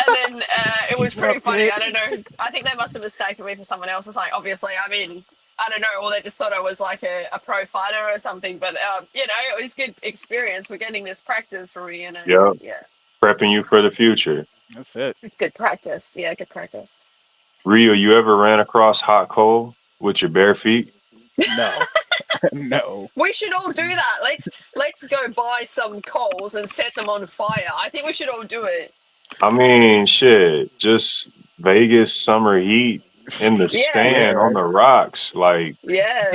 And then it was pretty funny. I don't know. I think they must have mistaken me for someone else or something. Obviously, I mean, I don't know, or they just thought I was like a pro fighter or something. But you know, it was good experience. We're getting this practice for me, and Yep. yeah, Prepping you for the future. That's it. good practice. Yeah, good practice. Rio, you ever ran across hot coal with your bare feet? No. No. We should all do that. Let's go buy some coals and set them on fire. I think we should all do it. I mean, shit, just Vegas summer heat in the Yeah. sand on the rocks. Like, Yeah,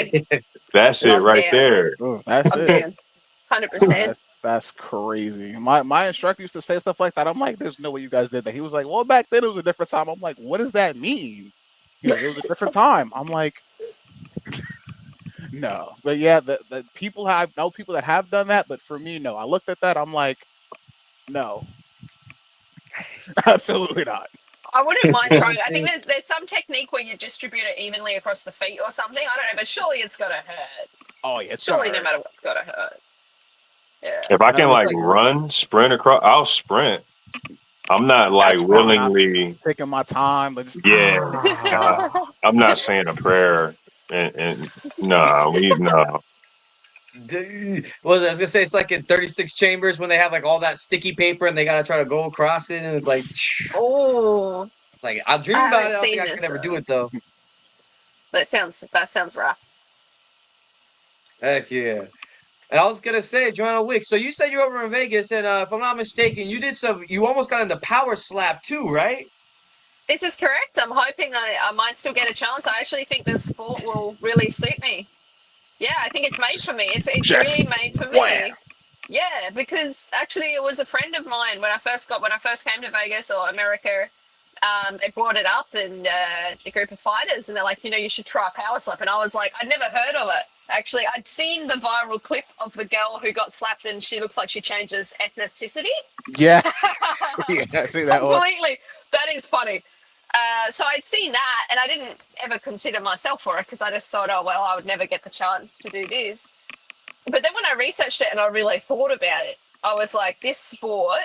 that's it I'm right down. there. Oh, that's I'm it. down. 100%. That's crazy. My instructor used to say stuff like that. I'm like, there's no way you guys did that. He was like, well, back then it was a different time. I'm like, what does that mean? He's like, it was a different time. I'm like, no. But yeah, the people I know people that have done that, but for me, no. I looked at that. I'm like, no, absolutely not. I wouldn't mind trying. I think there's some technique where you distribute it evenly across the feet or something. I don't know, but surely it's got to hurt. Oh yeah, it's Surely gonna no hurt. matter what, it's got to hurt. Yeah. If I No, can it's like like- run, sprint across, I'll sprint. I'm not like That's fine. willingly. Taking my time, but just Yeah, I'm not saying a prayer. And no, no. Well, I was gonna say it's like in 36 chambers when they have like all that sticky paper and they gotta try to go across it, and it's like, Oh, it's like I'll dream I about it. I haven't don't think seen I could this, ever do though. it though. that sounds rough. Heck yeah. And I was gonna say, Joanna Wick. So you said you're over in Vegas, and if I'm not mistaken, you almost got into power slap too, right? This is correct. I'm hoping I might still get a chance. I actually think this sport will really suit me. Yeah, I think it's made for me. It's Yes. really made for me. Yeah, because actually it was a friend of mine when I first came to Vegas or America. They brought it up and a group of fighters, and they're like, you should try power slap. And I was like, I'd never heard of it. Actually, I'd seen the viral clip of the girl who got slapped and she looks like she changes ethnicity. yeah, yeah. I see that one. Completely. That is funny. So I'd seen that, and I didn't ever consider myself for it because I just thought, oh, well, I would never get the chance to do this. But then when I researched it and I really thought about it, I was like, this sport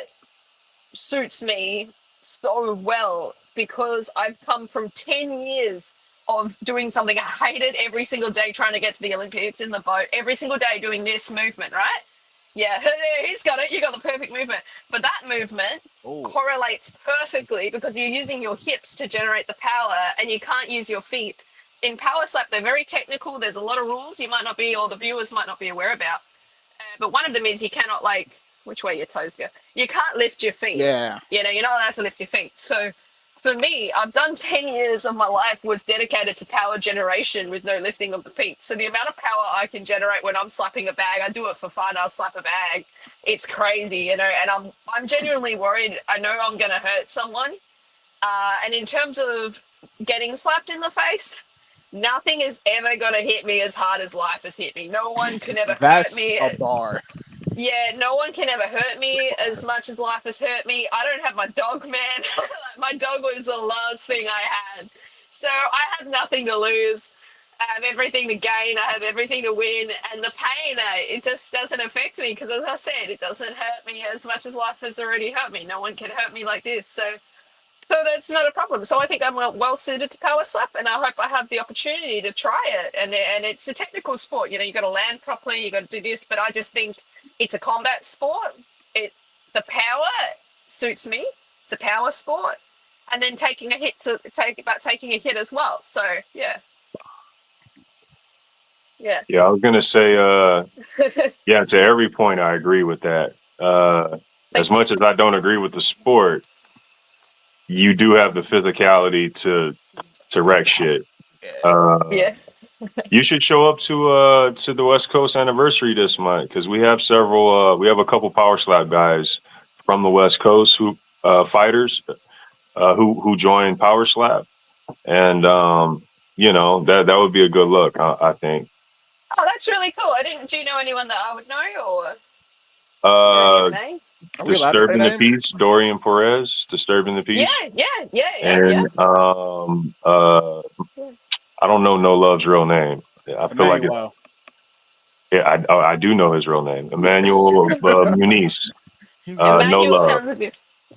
suits me so well because I've come from 10 years of doing something I hated every single day trying to get to the Olympics in the boat, every single day doing this movement, right? Yeah, he's got it. You got the perfect movement. But that movement correlates perfectly because you're using your hips to generate the power and you can't use your feet. In power slap, they're very technical. There's a lot of rules you might not be, or the viewers might not be aware about. But one of them is you cannot, which way your toes go. You can't lift your feet. Yeah. You're not allowed to lift your feet. So for me, I've done 10 years of my life was dedicated to power generation with no lifting of the feet. So the amount of power I can generate when I'm slapping a bag, I do it for fun. I'll slap a bag. It's crazy, and I'm genuinely worried. I know I'm going to hurt someone. And in terms of getting slapped in the face, nothing is ever going to hit me as hard as life has hit me. No one can ever That's hurt me. a bar. Yeah, no one can ever hurt me as much as life has hurt me. I don't have my dog, man. My dog was the last thing I had. So I have nothing to lose. I have everything to gain. I have everything to win. And the pain, it just doesn't affect me because, as I said, it doesn't hurt me as much as life has already hurt me. No one can hurt me like this. So that's not a problem. So I think I'm well suited to power slap, and I hope I have the opportunity to try it. And it's a technical sport. You got to land properly. You got to do this. But I just think it's a combat sport. The power suits me. It's a power sport, and then taking a hit taking a hit as well. So yeah. Yeah, I was gonna say, yeah, to every point I agree with that. As much as I don't agree with the sport, you do have the physicality to wreck shit. Yeah. You should show up to the West Coast anniversary this month because we have several. We have a couple power slap guys from the West Coast who fighters who join power slap, and that would be a good look. I think. Oh, that's really cool. Do you know anyone that I would know, or names? Are we allowed to say Disturbing the names? Peace, Dorian Perez, Disturbing the Peace. Yeah. And I don't know No Love's real name. I feel like Emmanuel. I do know his real name, Emmanuel Muniz. No Emmanuel Love.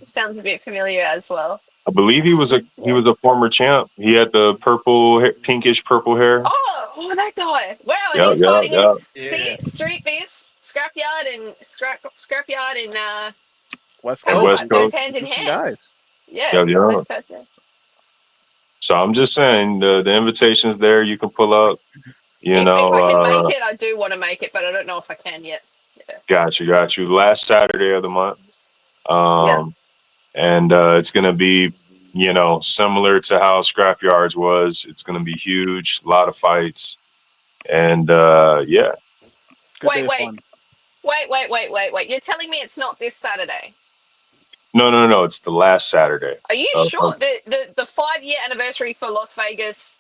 sounds a bit familiar as well. I believe he was a former champ. He had the pinkish purple hair. Oh, that guy! Wow, and Yeah, he's yeah, fighting in yeah. Yeah. Streetbeefs, Scrapyard, and West And Coast. West that goes Coast. hand in Interesting hand. guys. Yeah, Yeah, yeah. West Coast. Yeah. So I'm just saying the invitation's there. You can pull up. You If I can make know, it, I do want to make it, but I don't know if I can yet. Yeah. got you. Last Saturday of the month. Yeah. And it's going to be, similar to how Scrapyards was. It's going to be huge, a lot of fights, and yeah. Good day Wait, of wait, fun. wait. You're telling me it's not this Saturday? No. It's the last Saturday. Are you Uh, sure? The 5-year anniversary for Las Vegas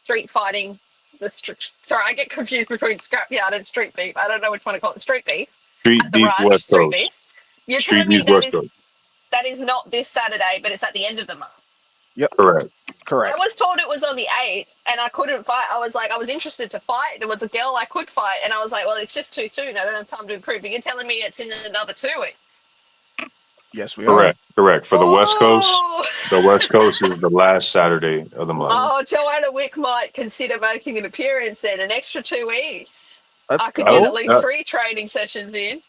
street fighting. Sorry, I get confused between Scrapyard and Street Beef. I don't know which one to call it. Street Beef Street at the Beef ranch. West Street Coast. Beefs. You're Street telling me Beef West Coast. that is not this Saturday, but it's at the end of the month. Yep. Correct. Correct. I was told it was on the 8th, and I couldn't fight. I was interested to fight. There was a girl I could fight, and I was like, well, it's just too soon. I don't have time to improve. But you're telling me it's in another 2 weeks. Yes, we Correct. Correct. For the West Coast, Oh! the West Coast is the last Saturday of the month. Oh, Joanna Wick might consider making an appearance in an extra 2 weeks. Let's I could go. get at least 3 training sessions in.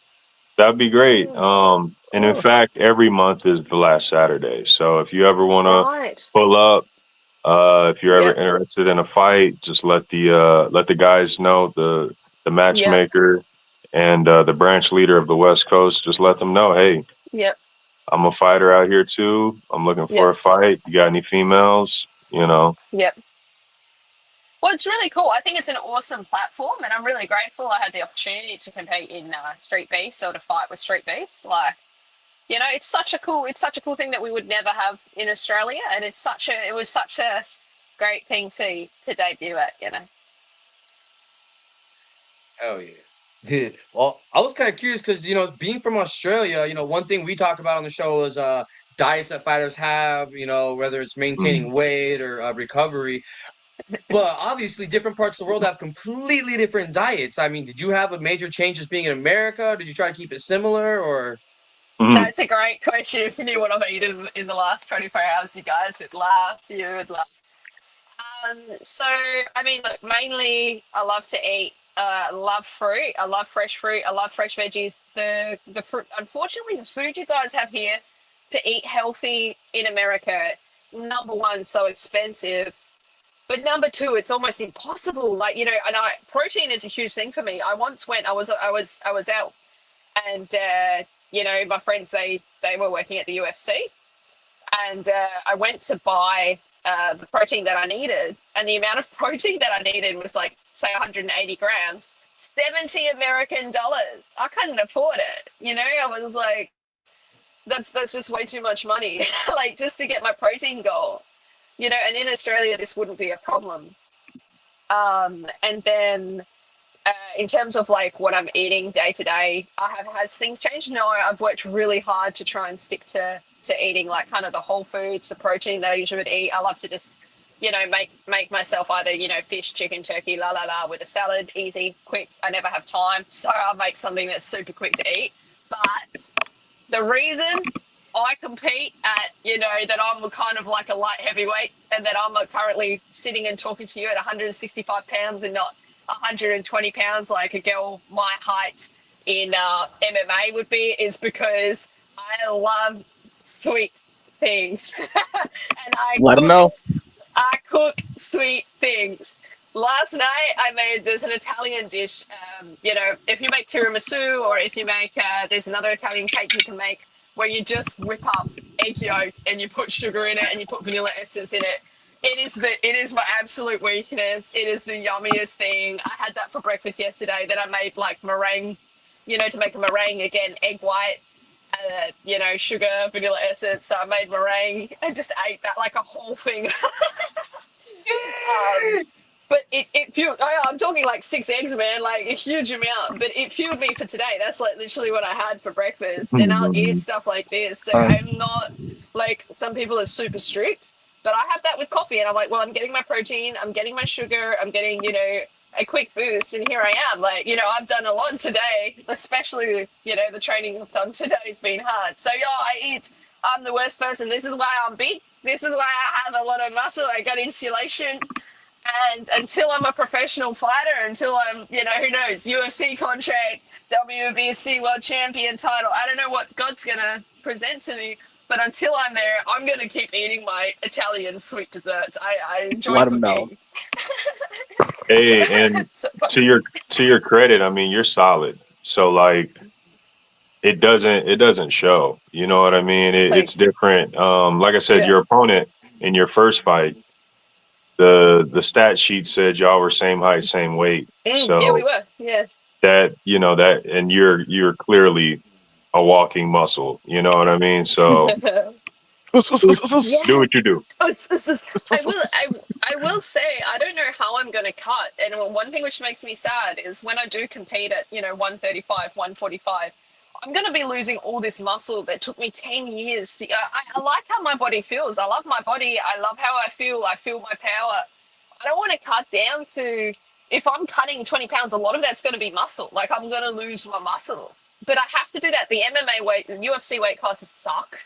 That'd be great. And in fact, every month is the last Saturday. So if you ever want to Right. pull up, if you're ever Yep. interested in a fight, just let the guys know, the matchmaker and the branch leader of the West Coast. Just let them know, hey, Yep. I'm a fighter out here too. I'm looking for a fight. You got any females? Yep. Well, it's really cool. I think it's an awesome platform, and I'm really grateful I had the opportunity to compete in Street Beefs or to fight with Street Beefs. Like, it's such a cool thing that we would never have in Australia, and it was such a great thing to debut at. Hell yeah. Well, I was kind of curious because, being from Australia, one thing we talk about on the show is diets that fighters have, whether it's maintaining weight or recovery. But obviously, different parts of the world have completely different diets. I mean, did you have a major change just being in America? Did you try to keep it similar, or? That's a great question. If you knew what I've eaten in the last 24 hours, you guys would laugh. You would laugh. So, I mean, look, mainly I love to eat. I love fruit. I love fresh fruit. I love fresh veggies. The fruit. Unfortunately, the food you guys have here to eat healthy in America, number one, so expensive. But number two, it's almost impossible. Like, and protein is a huge thing for me. I once went. I was out, and my friends they were working at the UFC, and I went to buy the protein that I needed, and the amount of protein that I needed was like, say, 180 grams, $70 American. I couldn't afford it. I was like, that's just way too much money, like just to get my protein goal. And in Australia, this wouldn't be a problem. And then in terms of like what I'm eating day to day, has things changed? No, I've worked really hard to try and stick to eating like kind of the whole foods, the protein that I usually would eat. I love to just, make myself either, fish, chicken, turkey, with a salad, easy, quick. I never have time. So I'll make something that's super quick to eat. But the reason I compete at, that I'm kind of like a light heavyweight and that I'm currently sitting and talking to you at 165 pounds and not 120 pounds like a girl my height in MMA would be, is because I love sweet things. And Let them know. I cook sweet things. Last night there's an Italian dish, if you make tiramisu or if you make, there's another Italian cake you can make where you just whip up egg yolk and you put sugar in it and you put vanilla essence in it. It is my absolute weakness. It is the yummiest thing. I had that for breakfast yesterday. Then I made like meringue, to make a meringue again, egg white, sugar, vanilla essence. So I made meringue and just ate that like a whole thing. But it fueled, I'm talking like 6 eggs, man, like a huge amount. But it fueled me for today. That's like literally what I had for breakfast. And I'll eat stuff like this. So I'm not like, some people are super strict, but I have that with coffee. And I'm like, well, I'm getting my protein, I'm getting my sugar, I'm getting, a quick boost. And here I am. Like, I've done a lot today, especially, the training I've done today has been hard. So yeah, I'm the worst person. This is why I'm big. This is why I have a lot of muscle. I got insulation. And until I'm a professional fighter, until I'm, who knows, UFC contract, WBC world champion title, I don't know what God's going to present to me. But until I'm there, I'm going to keep eating my Italian sweet desserts. I enjoy Let him know. cooking. Hey, and So, to your credit, I mean, you're solid. So like it doesn't show. You know what I mean? It's thanks. different. Like I said, Yeah. your opponent in your first fight, the stat sheet said y'all were same height, same weight. Yeah, we So were. Yeah. that and you're clearly a walking muscle. You know what I mean? So Yeah. do what you do. I will say I don't know how I'm going to cut, and one thing which makes me sad is when I do compete at 135, 145, I'm going to be losing all this muscle that took me 10 years to. I like how my body feels. I love my body. I love how I feel. I feel my power. I don't want to cut down to. If I'm cutting 20 pounds, a lot of that's going to be muscle. Like I'm going to lose my muscle, but I have to do that. The MMA weight, the UFC weight classes suck.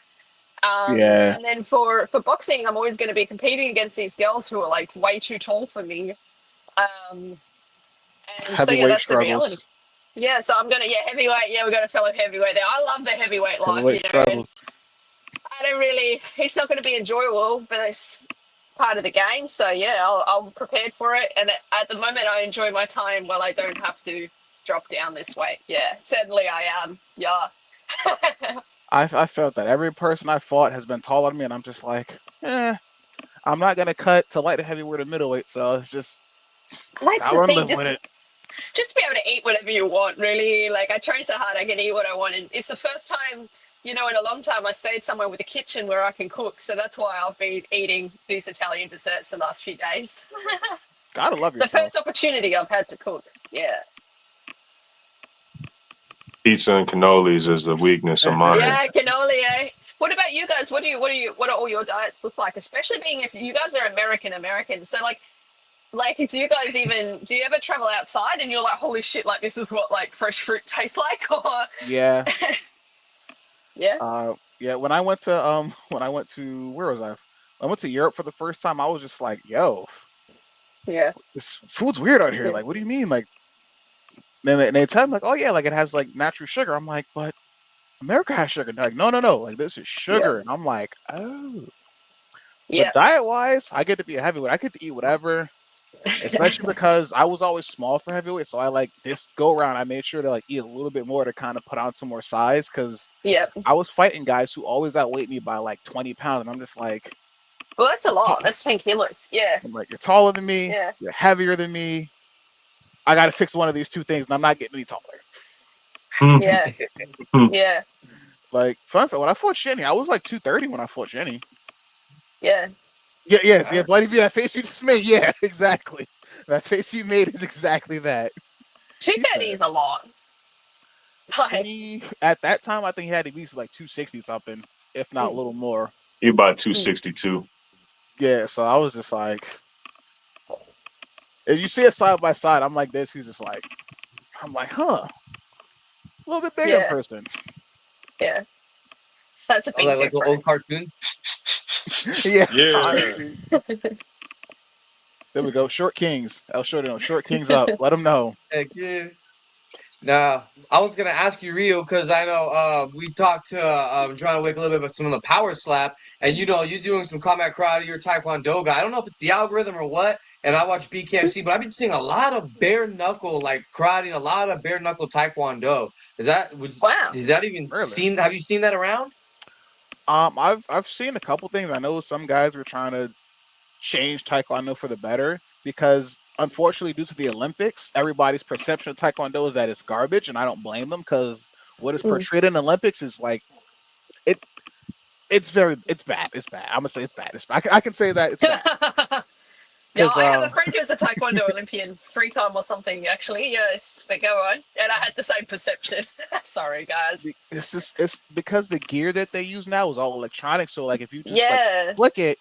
Yeah. And then for boxing, I'm always going to be competing against these girls who are like way too tall for me. And so yeah, Heavyweight that's the reality. struggles. Yeah, so I'm gonna heavyweight. Yeah, we got a fellow heavyweight there. I love the heavyweight life, Heavyweight and struggles. I don't really. It's not going to be enjoyable, but it's part of the game. So yeah, I'm prepared for it. And at the moment, I enjoy my time while I don't have to drop down this weight. Yeah, certainly I am. Yeah. I felt that every person I fought has been taller than me, and I'm just like, I'm not gonna cut to light heavyweight or middleweight, so it's just That's I the want to thing. live with it. Just be able to eat whatever you want, really. Like I train so hard I can eat what I want, and it's the first time in a long time I stayed somewhere with a kitchen where I can cook. So that's why I've been eating these Italian desserts the last few days. Gotta love The yourself. first opportunity I've had to cook. Yeah. Pizza and cannolis is a weakness of mine. Yeah, cannoli, eh? What about you guys? What do all your diets look like? Especially being if you guys are American. So like do you ever travel outside and you're like, holy shit, like this is what like fresh fruit tastes like? Or Yeah. yeah? Yeah. When I went to where was I? I went to Europe for the first time. I was just like, yo, Yeah. this food's weird out here. Yeah. Like, what do you mean? Like, then they tell me like, oh yeah, like it has like natural sugar. I'm like, but America has sugar. And they're like, no, like this is sugar. And I'm like, oh. Yeah. But diet wise, I get to be a heavyweight. I get to eat whatever. Especially because I was always small for heavyweight, so I like this go around. I made sure to like eat a little bit more to kind of put on some more size because Yeah. I was fighting guys who always outweighed me by like 20 pounds, and I'm just like, Well, that's a lot. That's 10 kilos. Yeah. I'm like, you're taller than me, Yeah. you're heavier than me. I got to fix one of these two things, and I'm not getting any taller. Yeah. Yeah. Like fun fact, when I fought Shenny, I was like 230 when I fought Shenny. Yeah. Yeah. Bloody V, that face you just made, yeah, exactly. That face you made is exactly that. 230 is a lot. Like, At that time, I think he had at least like 260 something, if not a little more. You about 262. Yeah, so I was just like, if you see it side by side, I'm like this. He's just like, I'm like, huh, a little bit bigger in person. Yeah. That's a big like difference. the old cartoons. Yeah. Yeah. Honestly. There we go. Short Kings. Short Kings up. Let them know. Heck yeah. Now, I was gonna ask you, Ryu, because I know we talked to Joanna Wick a little bit about some of the power slap, and you're doing some combat karate or taekwondo guy. I don't know if it's the algorithm or what, and I watch BKFC, but I've been seeing a lot of bare knuckle like karate, and a lot of bare knuckle taekwondo. Wow. Is that even Really? seen? Have you seen that around? I've seen a couple things. I know some guys were trying to change taekwondo for the better because unfortunately due to the Olympics, everybody's perception of taekwondo is that it's garbage, and I don't blame them because what is portrayed in the Olympics is like it's bad. I'm gonna say it's bad. I can say that it's bad. Yeah, I have a friend who's a taekwondo Olympian 3-time or something, actually. Yes, but go on. And I had the same perception. Sorry, guys. It's because the gear that they use now is all electronic. So like if you just like flick it,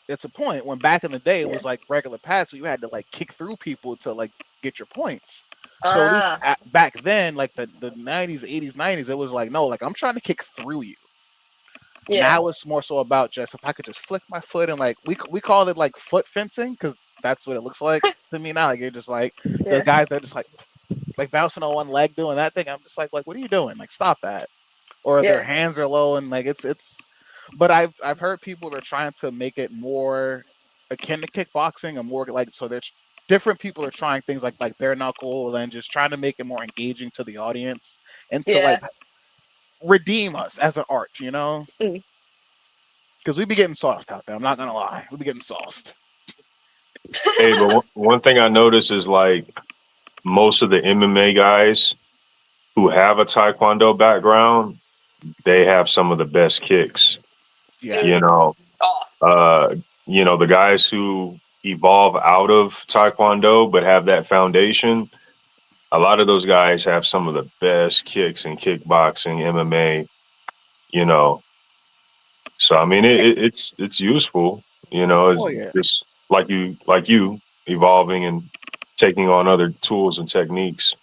it's a point. When back in the day it was like regular pads, so you had to like kick through people to like get your points. So at least back then, like the 90s, 80s, 90s, it was like, no, like I'm trying to kick through you. Yeah. Now it's more so about just if I could just flick my foot and like we call it like foot fencing because that's what it looks like to me now. Like you're just like the Yeah. guys that just like bouncing on one leg doing that thing. I'm just like what are you doing? Like stop that. Or their Yeah. hands are low and like it's. But I've heard people are trying to make it more akin to kickboxing and more like so there's different people are trying things like bare knuckle and just trying to make it more engaging to the audience and to like Yeah. redeem us as an art, you know? Mm. Because we be getting sauced out there. I'm not gonna lie, we be getting sauced. Hey, but one thing I noticed is like most of the MMA guys who have a Taekwondo background, they have some of the best kicks. Yeah, You know, Oh, uh, the guys who evolve out of Taekwondo but have that foundation, a lot of those guys have some of the best kicks in kickboxing, MMA, you know. So I mean, it's useful, it's oh yeah, just like you evolving and taking on other tools and techniques.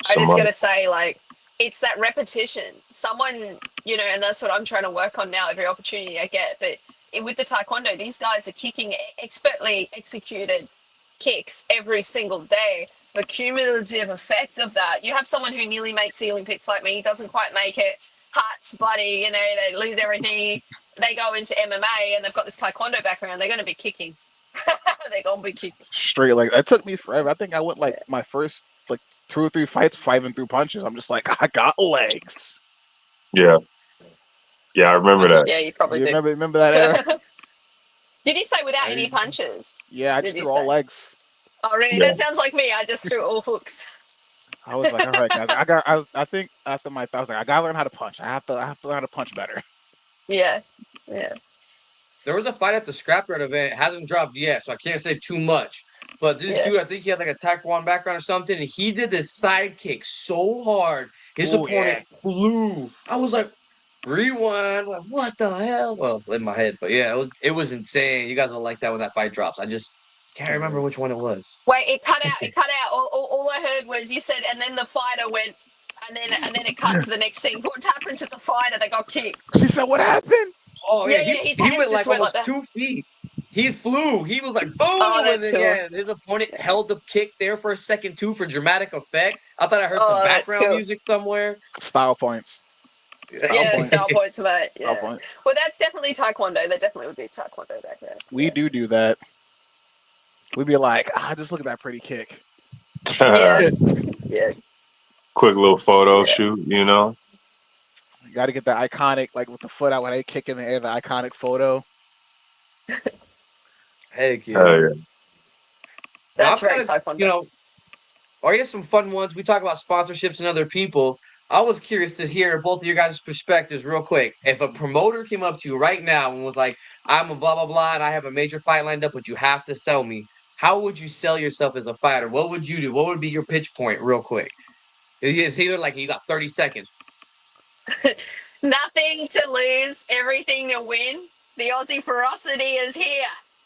I Some just other, gotta say, like, it's that repetition. Someone, and that's what I'm trying to work on now. Every opportunity I get, but with the taekwondo, these guys are kicking expertly executed kicks every single day. The cumulative effect of that. You have someone who nearly makes the Olympics like me, doesn't quite make it, heart's bloody, they lose everything. They go into MMA and they've got this taekwondo background. They're going to be kicking. They're going to be kicking. straight like that took me forever. I think I went like my first like 2 or 3 fights fighting through punches. I'm just like I got legs. yeah, yeah, I remember that. Yeah, you probably You do. remember that era? Did you say without any Crazy. punches? Yeah, I Did just you threw all say? legs. Oh, really? Yeah. That sounds like me. I just threw all hooks. I was like, all right, guys. I think after my, I was like, I gotta learn how to punch. I have to learn how to punch better. Yeah. Yeah. There was a fight at the Scrapyard event. It hasn't dropped yet, so I can't say too much. But this Yeah. dude, I think he had like a taekwondo background or something, and he did this side kick so hard, his Ooh, opponent flew. I was like, rewind, like what the hell? Well, in my head, but yeah, it was insane. You guys will like that when that fight drops. I just can't Can't remember wait. which one it was. Wait, it cut out. It cut out. All I heard was you said, and then the fighter went, and then it cut to the next scene. What happened to the fighter? They got kicked. She said, "What happened?" Oh yeah, Yeah, he yeah. His he hands went just like went like almost that. 2 feet. He flew. He was like Oh, boom, and that's then cool. yeah, his opponent held the kick there for a second too for dramatic effect. I thought I heard some Oh, that's background cool. music somewhere. Style points. Style Yeah, points. style points, mate. Style Yeah. points. Well, that's definitely taekwondo. That definitely would be taekwondo back there. We do that. We'd be like, just look at that pretty kick. Yeah. Yeah. Quick little photo Yeah. shoot, You got to get that iconic, like with the foot out when they kick in the air, the iconic photo. Heck yeah. Hell yeah. That's I'm very kind of, taekwondo. I guess some fun ones. We talk about sponsorships and other people. I was curious to hear both of your guys' perspectives real quick. If a promoter came up to you right now and was like, I'm a blah, blah, blah, and I have a major fight lined up, but you have to sell me, how would you sell yourself as a fighter? What would you do? What would be your pitch point real quick? It's either like you got 30 seconds. Nothing to lose, everything to win. The Aussie ferocity is here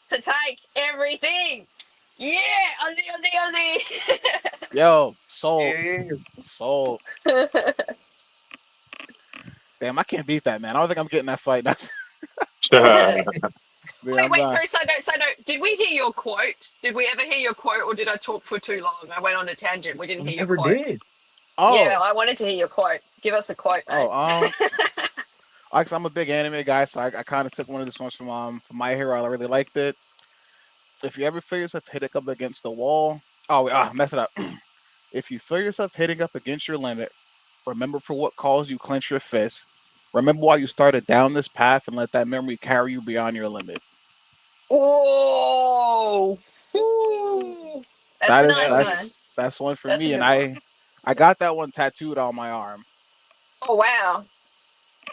to take everything. Yeah, Aussie, Aussie, Yo, sold. Yeah. Sold. Damn, I can't beat that, man. I don't think I'm getting that fight. Aussie. Man, Wait, I'm wait, not. sorry, side note. Did we hear your quote? Did we ever hear your quote, or did I talk for too long? I went on a tangent. We didn't We hear your never quote. did. Oh, Yeah, I wanted to hear your quote. Give us a quote, mate. Cause I'm a big anime guy, so I kind of took one of this ones from My Hero. I really liked it. If you ever feel yourself hitting up against the wall, mess it up. If you feel yourself hitting up against your limit, remember for what caused you clench your fist. Remember why you started down this path, and let that memory carry you beyond your limit. Whoa! Ooh. That's nice, man. That's one for That's a me, and good one. I got that one tattooed on my arm. Oh wow!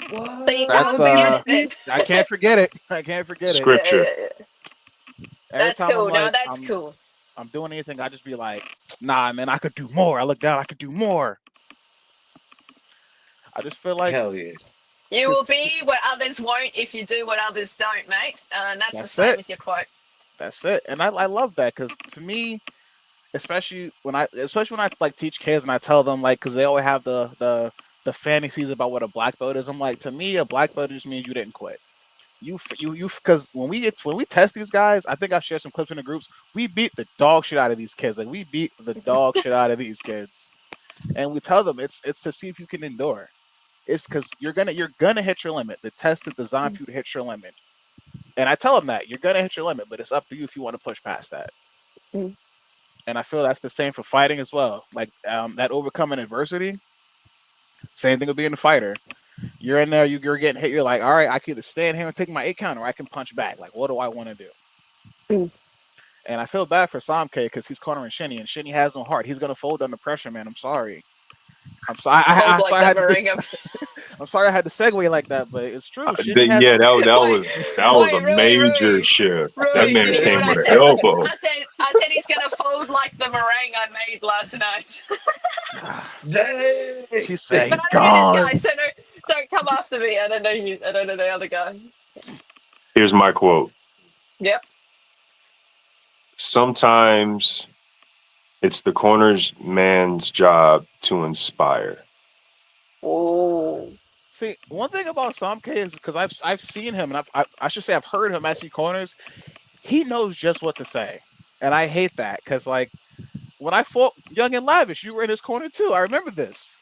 So you What? That's can't forget it then. I can't forget it. I can't forget it. Yeah, Scripture. yeah, yeah. Every That's time cool. I'm No, like that's cool. I'm doing anything, I just be like, nah, man, I could do more. I look down, I could do more. I just feel like Hell yeah. You will be what others won't if you do what others don't, mate. And that's the That's same it. as your quote. that's it, and I love that because to me, especially when I like teach kids and I tell them like because they always have the the fantasies about what a black belt is. I'm like, to me, a black belt just means you didn't quit. You, because when we test these guys, I think I shared some clips in the groups. We beat the dog shit out of these kids. Like we beat the dog shit out of these kids, and we tell them it's to see if you can endure. It's because you're gonna hit your limit. The test is designed for you to hit your limit, and I tell them that you're gonna hit your limit, but it's up to you if you want to push past that. Mm. And I feel that's the same for fighting as well. Like that overcoming adversity. Same thing with being a fighter. You're in there, you're getting hit. You're like, all right, I can either stand here and take my 8 count, or I can punch back. Like, what do I want to do? Mm. And I feel bad for Samke because he's cornering Shinny, and Shinny has no heart. He's gonna fold under pressure, man. I'm sorry. I'm sorry. I'm sorry I had to segue like that, but it's true. Yeah, that was a major shift. That man did you hear came what with I an said? elbow. I said he's gonna fold like the meringue I made last night. She said But he's I don't know gone. this guy, so don't come after me. I don't know the other guy. Here's my quote. Yep. Sometimes it's the corner's man's job to inspire. Oh. See, one thing about Samke is because I've seen him, and I should say I've heard him as he corners. He knows just what to say, and I hate that because like when I fought Young and Lavish, you were in his corner too. I remember this.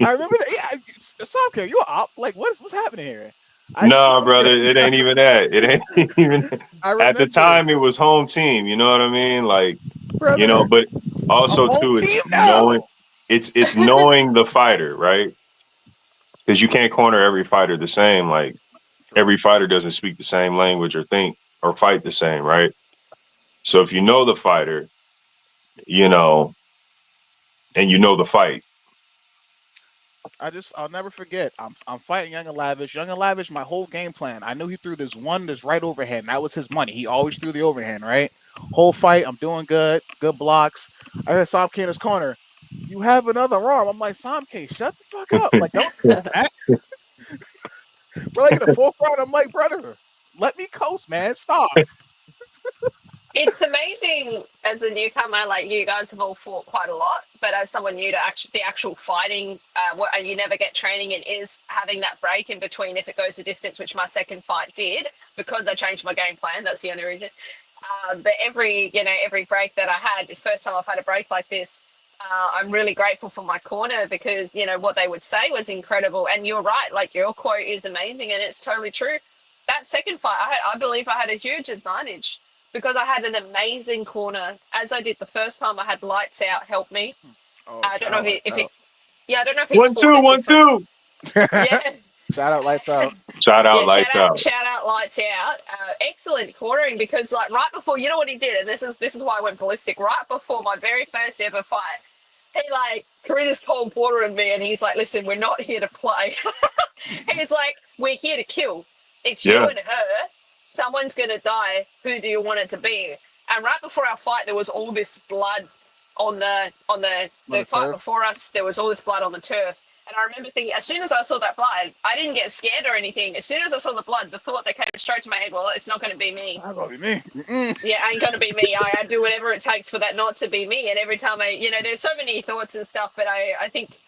I remember that. Yeah, Samke, you up? Like what's happening here? No, brother, it ain't even that. It ain't even. At the time, it was home team. You know what I mean? Like, brother, you know, but also too, it's knowing the fighter, right? Because you can't corner every fighter the same. Like every fighter doesn't speak the same language or think or fight the same, right? So if you know the fighter, you know, and you know the fight. I'll never forget. I'm fighting Young and Lavish. Young and Lavish, my whole game plan. I knew he threw this right overhand. That was his money. He always threw the overhand, right? Whole fight, I'm doing good blocks. I heard Samke in his corner. You have another arm. I'm like, Samke, shut the fuck up. Like, don't do that. We're like in the 4th round. I'm like, brother, let me coast, man. Stop. It's amazing as a newcomer, like you guys have all fought quite a lot, but as someone new to the actual fighting, and you never get training in, is having that break in between if it goes the distance, which my second fight did, because I changed my game plan. That's the only reason. But every break that I had, the first time I've had a break like this, I'm really grateful for my corner because, what they would say was incredible. And you're right, like your quote is amazing and it's totally true. That second fight, I believe I had a huge advantage because I had an amazing corner. As I did the first time, I had Lights Out help me. I don't know if he I don't know if he's 1-2, 1-2. Yeah. Shout out Lights Out. Shout out Lights Out. Shout out Lights Out. Excellent cornering because like right before, you know what he did, and this is why I went ballistic. Right before my very first ever fight, he like Karina's cold water of me, and he's like, "Listen, we're not here to play." He's like, "We're here to kill. It's you and her. Someone's gonna die. Who do you want it to be?" And right before our fight, there was all this blood on the fight before us. There was all this blood on the turf. And I remember thinking, as soon as I saw that blood, I didn't get scared or anything. As soon as I saw the blood, the thought that came straight to my head, well, it's not going to be me. Not going to be me. Yeah, ain't going to be me. I do whatever it takes for that not to be me. And every time there's so many thoughts and stuff, but I think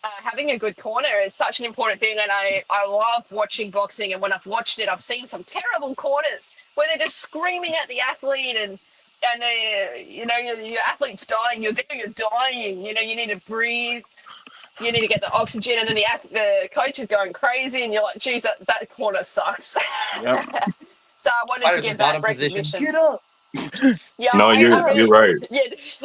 having a good corner is such an important thing. And I love watching boxing. And when I've watched it, I've seen some terrible corners where they're just screaming at the athlete and your athlete's dying. You're there, you're dying. You need to breathe. You need to get the oxygen, and then the coach is going crazy, and you're like, geez, that corner sucks. Yep. So I wanted to give that recognition. Get up. Yeah, no, you're right. Yeah,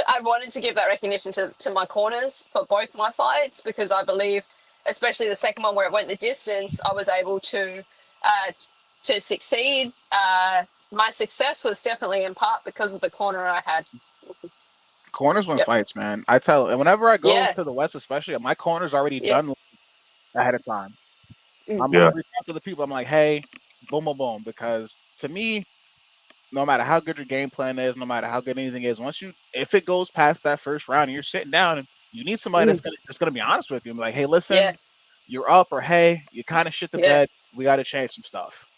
I wanted to give that recognition to my corners for both my fights because I believe, especially the second one where it went the distance, I was able to succeed. My success was definitely in part because of the corner I had. Corners win fights, man. I tell, and whenever I go to the West, especially, my corner's already done ahead of time. I'm gonna reach out to the people. I'm like, hey, boom, boom, boom. Because to me, no matter how good your game plan is, no matter how good anything is, if it goes past that first round, and you're sitting down, and you need somebody that's gonna be honest with you. I'm like, hey, listen, you're up, or hey, you kind of shit the bed. We got to change some stuff.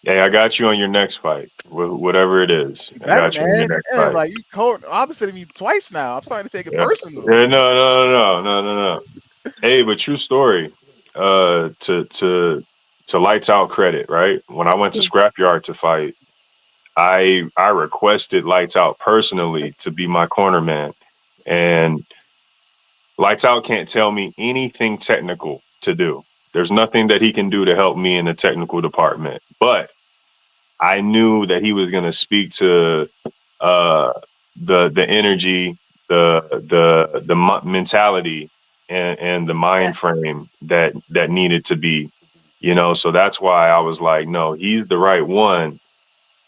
Hey, I got you on your next fight, whatever it is. I got you on your next fight. Like you opposite of me twice now. I'm starting to take it personal. Yeah, no. Hey, but true story. To Lights Out credit, right? When I went to Scrapyard to fight, I requested Lights Out personally to be my corner man, and Lights Out can't tell me anything technical to do. There's nothing that he can do to help me in the technical department. But I knew that he was going to speak to uh, the energy, the mentality, and the mind frame that needed to be, So that's why I was like, no, he's the right one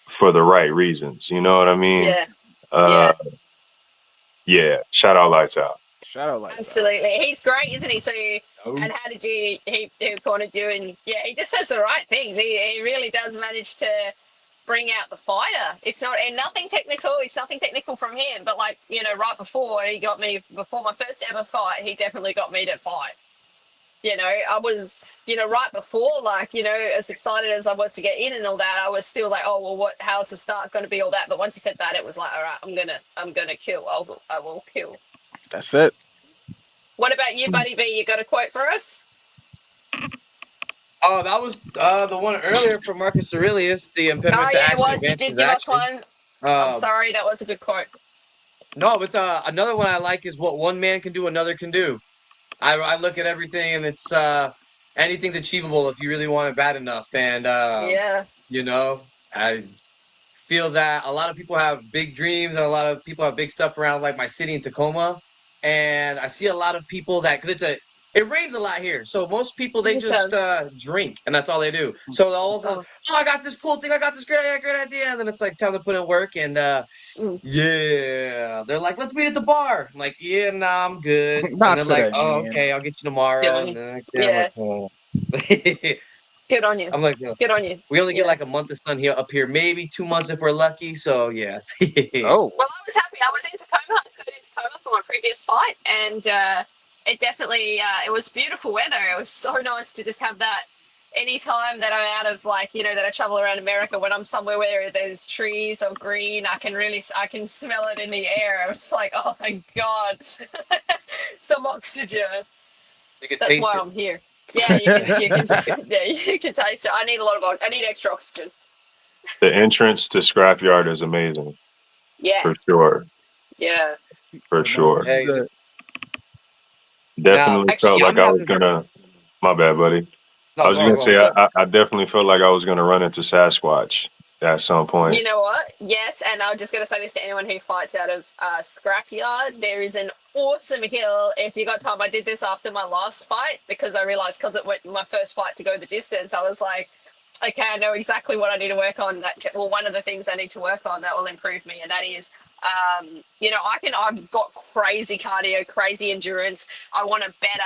for the right reasons. You know what I mean? Yeah. Uh, yeah. Shout out Lights Out. Shout out Lights Out. Absolutely. He's great, isn't he? So, Oh. and how did he cornered you? And yeah, he just says the right things. He really does manage to bring out the fighter. It's not, and nothing technical. It's nothing technical from him. But like, right before before my first ever fight, he definitely got me to fight. I was, right before, like, as excited as I was to get in and all that, I was still like, oh, well, how's the start going to be, all that. But once he said that, it was like, all right, I'm gonna kill. I will kill. That's it. What about you, Buddy B? You got a quote for us? Oh, that was the one earlier from Marcus Aurelius, the impediment to it action was. You advances did give us action. one. I'm sorry, that was a good quote. No, but another one I like is what one man can do, another can do. I look at everything and it's anything's achievable if you really want it bad enough. And I feel that a lot of people have big dreams and a lot of people have big stuff around, like my city in Tacoma. And I see a lot of people that, because it rains a lot here, so most people they just drink and that's all they do. So they'll all say, "Oh, I got this cool thing, I got this great idea," and then it's like time to put in work and yeah, they're like, "Let's meet at the bar." I'm like, "Yeah, nah, I'm good." Not and they're like, today, "Oh, man. okay, I'll get you tomorrow." And then I'm like, "Oh." Good on you. I'm like, good on you. We only get like a month of sun here up here, maybe 2 months if we're lucky. So yeah. Oh, Well, I was happy. I was in Tacoma. I got in Tacoma for my previous fight, and it definitely it was beautiful weather. It was so nice to just have that. Anytime that I'm out of, like, that I travel around America, when I'm somewhere where there's trees or green, I can smell it in the air. It's like, oh my god, some oxygen. That's why I'm here. Yeah, you can taste it. I need extra oxygen. The entrance to Scrapyard is amazing. Yeah. For sure. Yeah. For sure. Hey, Definitely felt like I was gonna. My bad, buddy. I was gonna say I definitely felt like I was gonna run into Sasquatch at some point. You know what? Yes, and I'm just gonna say this to anyone who fights out of Scrapyard. There is an awesome hill. If you got time, I did this after my last fight because I realized, because it went my first fight to go the distance, I was like, okay, I know exactly what I need to work on. One of the things I need to work on that will improve me, and that is, I've got crazy cardio, crazy endurance. I want to better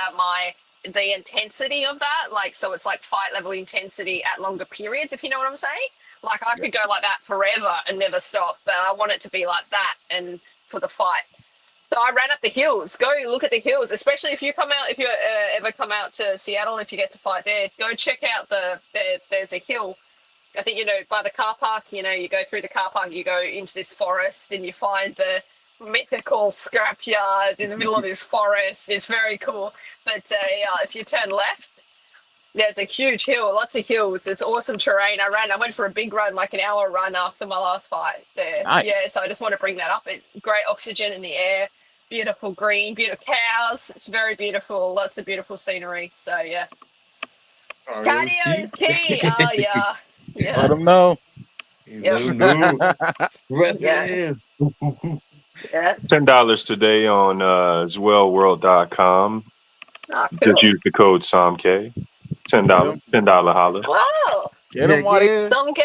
the intensity of that, like, so it's like fight level intensity at longer periods, if you know what I'm saying. Like, I could go like that forever and never stop, but I want it to be like that and for the fight. So I ran up the hills. Go look at the hills, especially if you ever come out to Seattle, if you get to fight there, go check out there's a hill. I think, by the car park, you go through the car park, you go into this forest and you find the mythical Scrapyard in the middle of this forest. It's very cool. But if you turn left, there's a huge hill, lots of hills. It's awesome terrain. I went for a big run, like an hour run after my last fight there. Nice. Yeah, so I just want to bring that up. Great oxygen in the air, beautiful green, beautiful cows. It's very beautiful, lots of beautiful scenery. So yeah. Cardio is key. Oh yeah. Yeah. Let them know. Yeah. $10 today on zwellworld.com. Oh, cool. Just use the code SOMK. $10 holla. Wow. Get them while they Some K.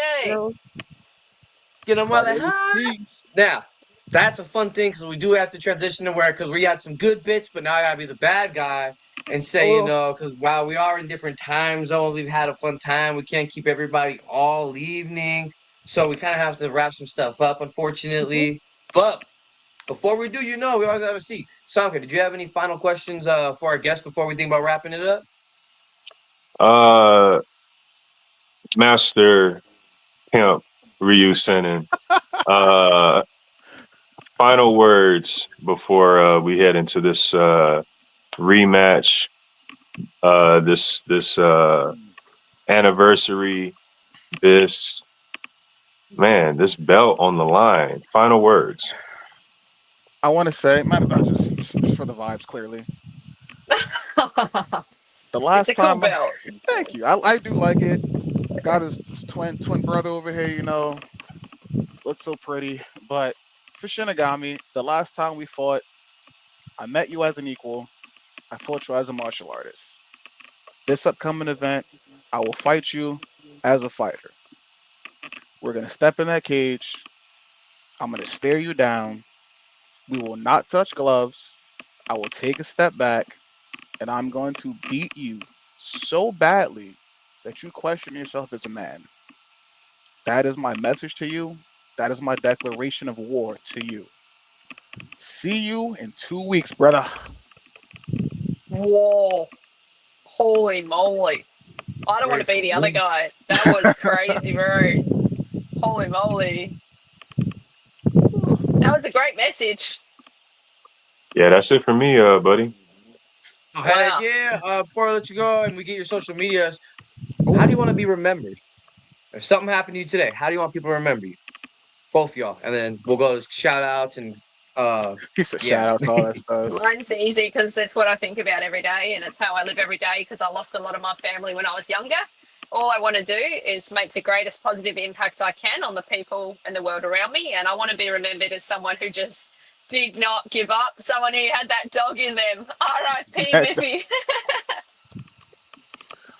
Get them while they high. Now, that's a fun thing, because we do have to transition to where, because we had some good bits, but now I gotta be the bad guy and say, because while we are in different time zones, we've had a fun time. We can't keep everybody all evening, so we kind of have to wrap some stuff up, unfortunately. But before we do, we always have a seat. Samka, did you have any final questions for our guests before we think about wrapping it up? Master Pimp Ryu Sennin. Final words before we head into this rematch this anniversary, this this belt on the line. Final words. I want to say, man, just for the vibes, clearly. The It's last a cool time, belt. thank you. I do like it. Got his twin brother over here, looks so pretty. But for Shinigami, the last time we fought, I met you as an equal. I fought you as a martial artist. This upcoming event, I will fight you as a fighter. We're gonna step in that cage. I'm gonna stare you down. We will not touch gloves. I will take a step back, and I'm going to beat you so badly that you question yourself as a man. That is my message to you. That is my declaration of war to you. See you in 2 weeks, brother. Whoa. Holy moly. I don't want to be the other guy. That was crazy, bro. Holy moly. That was a great message. Yeah, that's it for me, buddy. Heck Wow. yeah. Before I let you go and we get your social medias, Oh, how do you want to be remembered? If something happened to you today, how do you want people to remember you? Both of y'all. And then we'll go shout outs and he said yeah. shout out to all that stuff. Mine's easy because it's what I think about every day and it's how I live every day because I lost a lot of my family when I was younger. All I want to do is make the greatest positive impact I can on the people and the world around me. And I want to be remembered as someone who just did not give up, someone who had that dog in them. R.I.P. Miffy.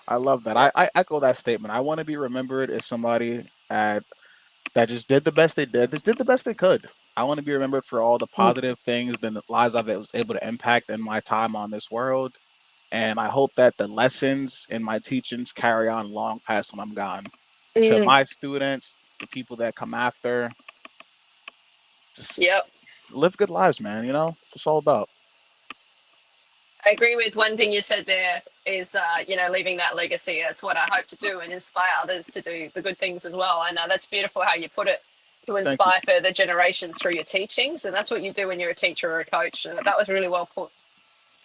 I love that. I echo that statement. I want to be remembered as somebody that just did the best they did. Just did the best they could. I want to be remembered for all the positive things and the lives I was able to impact in my time on this world. And I hope that the lessons in my teachings carry on long past when I'm gone. To Mm, my students, the people that come after, just yep. live good lives, man. It's all about. I agree with one thing you said there is, leaving that legacy. That's what I hope to do and inspire others to do the good things as well. And that's beautiful how you put it to Thank you. inspire further generations through your teachings. And that's what you do when you're a teacher or a coach. And that was really well put.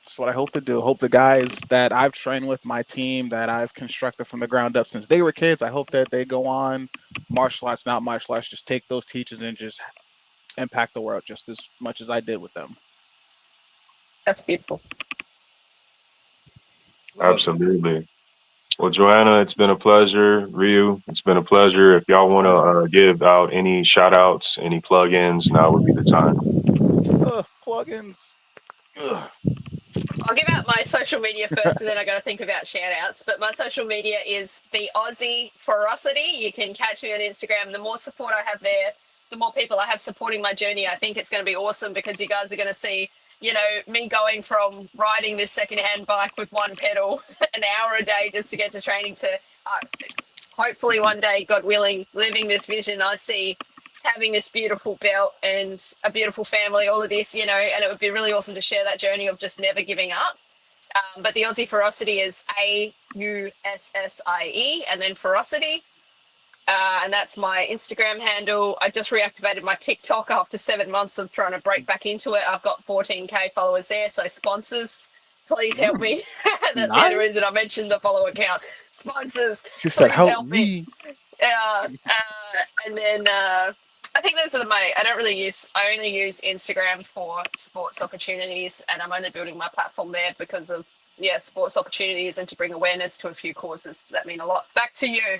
That's what I hope to do. Hope the guys that I've trained with, my team that I've constructed from the ground up since they were kids, I hope that they go on martial arts, not martial arts, just take those teachers and just impact the world just as much as I did with them. That's beautiful. Absolutely. Well, Joanna, it's been a pleasure. Ryu, it's been a pleasure. If y'all want to give out any shout outs, any plugins, now would be the time. Plugins. Ugh. I'll give out my social media first and then I got to think about shout outs. But my social media is the Aussie Ferocity. You can catch me on Instagram. The more support I have there, the more people I have supporting my journey. I think it's going to be awesome because you guys are going to see, me going from riding this secondhand bike with one pedal an hour a day just to get to training to hopefully one day, God willing, living this vision I see, having this beautiful belt and a beautiful family, all of this, and it would be really awesome to share that journey of just never giving up. But the Aussie Ferocity is AUSSIE and then Ferocity. And that's my Instagram handle. I just reactivated my TikTok after 7 months of trying to break back into it. I've got 14K followers there. So sponsors, please help me. That's the only Nice. reason I mentioned the follow account. Sponsors, She said, please help me. And then I think those are I only use Instagram for sports opportunities and I'm only building my platform there because of, sports opportunities and to bring awareness to a few causes that mean a lot. Back to you.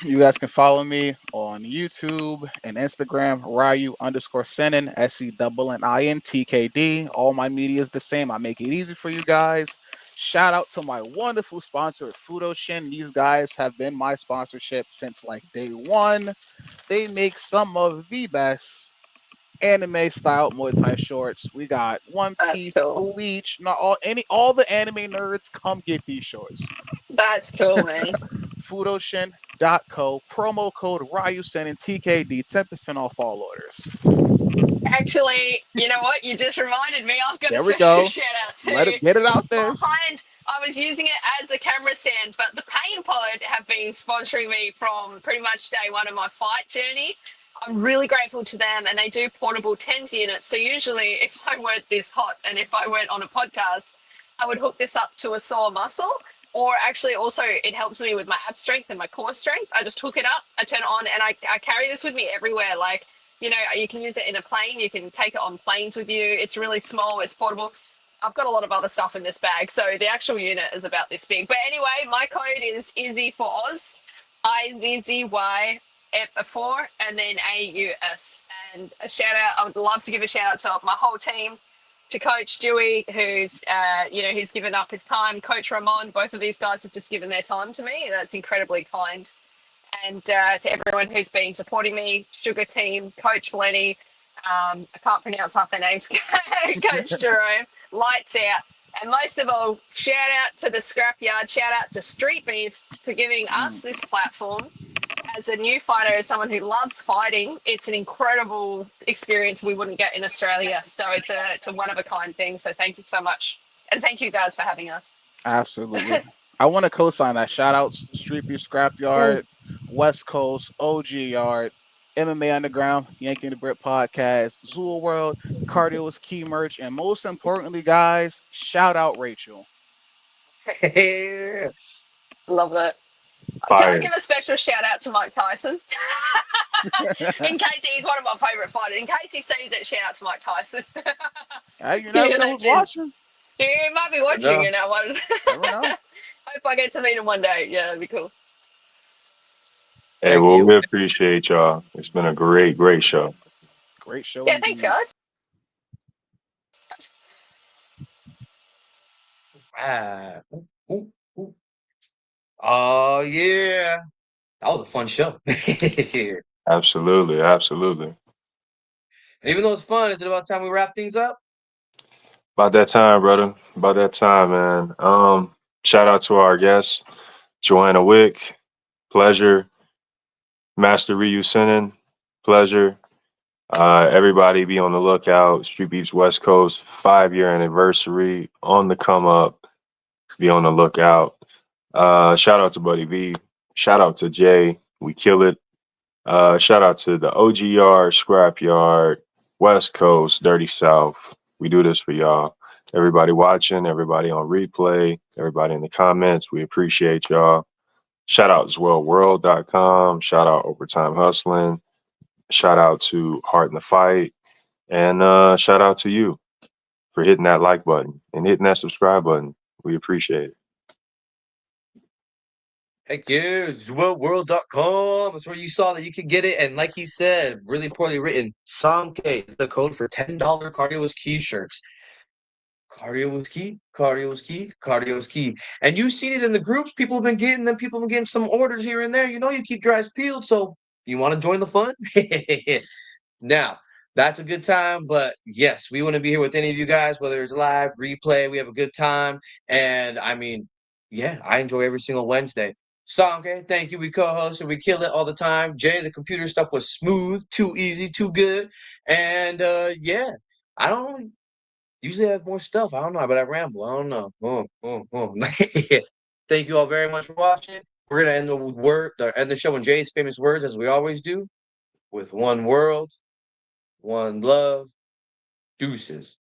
You guys can follow me on YouTube and Instagram, Ryu_Sennin, SENNINTKD. All my media is the same. I make it easy for you guys. Shout out to my wonderful sponsor, Fudoshin. These guys have been my sponsorship since like day one. They make some of the best anime style Muay Thai shorts. We got One That's Piece, cool. Bleach, not all the anime nerds come get these shorts. That's cool, man. Fudoshin.co, promo code Ryu Sennin TKD, 10% off all orders. Actually, you know what? You just reminded me. I've got a There we special go. shout out Let to it get it out there. I was using it as a camera stand, but the Pain Pod have been sponsoring me from pretty much day one of my fight journey. I'm really grateful to them, and they do portable TENS units. So usually, if I weren't this hot and if I weren't on a podcast, I would hook this up to a sore muscle. Or actually, also, it helps me with my ab strength and my core strength. I just hook it up, I turn it on, and I carry this with me everywhere. Like, you know, you can use it in a plane. You can take it on planes with you. It's really small. It's portable. I've got a lot of other stuff in this bag, so the actual unit is about this big. But anyway, my code is Izzy for Oz, IZZY F4, and then AUS. And a shout out, I would love to give a shout out to my whole team, to Coach Dewey, who's he's given up his time. Coach Ramon, both of these guys have just given their time to me. That's incredibly kind. And to everyone who's been supporting me, Sugar Team, Coach Lenny, I can't pronounce half their names, Coach Jerome, Lights Out. And most of all, shout out to the Scrapyard, shout out to Streetbeefs for giving us this platform. As a new fighter, as someone who loves fighting, it's an incredible experience we wouldn't get in Australia. So it's a one of a kind thing. So thank you so much. And thank you guys for having us. Absolutely. I want to co-sign that. Shout out Street Beef Scrapyard, West Coast, OG Yard, MMA Underground, Yankee and the Brit Podcast, Zool World, Cardio is Key merch, and most importantly, guys, shout out Rachel. Love it. Can I give a special shout out to Mike Tyson? In case he's one of my favourite fighters. In case he sees it, shout out to Mike Tyson. Hey, you never know who's watching. He might be watching, you know. Never know. Hope I get to meet him one day. Yeah, that'd be cool. Hey, well, we appreciate y'all. It's been a great show. Great show. Yeah, thanks, guys. Oh, yeah. That was a fun show. Absolutely. And even though it's fun, is it about time we wrap things up? About that time, brother. About that time, man. Shout out to our guests, Joanna Wick, pleasure. Master Ryu Sennin, pleasure. Everybody be on the lookout. Street Beefs West Coast 5-year anniversary on the come up. Be on the lookout. Shout out to Buddy V. Shout out to Jay. We kill it. Shout out to the OG Yard, Scrap Yard, West Coast, Dirty South. We do this for y'all. Everybody watching, everybody on replay, everybody in the comments. We appreciate y'all. Shout out zwellworld.com. Shout out Overtime Hustling. Shout out to Heart in the Fight. And shout out to you for hitting that like button and hitting that subscribe button. We appreciate it. Thank you. zwellworld.com. That's where you saw that you could get it. And like he said, really poorly written, SOMK, the code for $10 Cardio is Key shirts. Cardio is key, cardio is key, cardio is key. And you've seen it in the groups. People have been getting them. People have been getting some orders here and there. You know, you keep your eyes peeled. So you want to join the fun? Now, that's a good time. But yes, we want to be here with any of you guys, whether it's live, replay. We have a good time. And I mean, yeah, I enjoy every single Wednesday. Sonke, thank you. We co-host and we kill it all the time. Jay, the computer stuff was smooth, too easy, too good. And yeah, I don't usually have more stuff. I don't know, but I ramble. I don't know. Thank you all very much for watching. We're gonna end the show in Jay's famous words, as we always do, with one world, one love, deuces.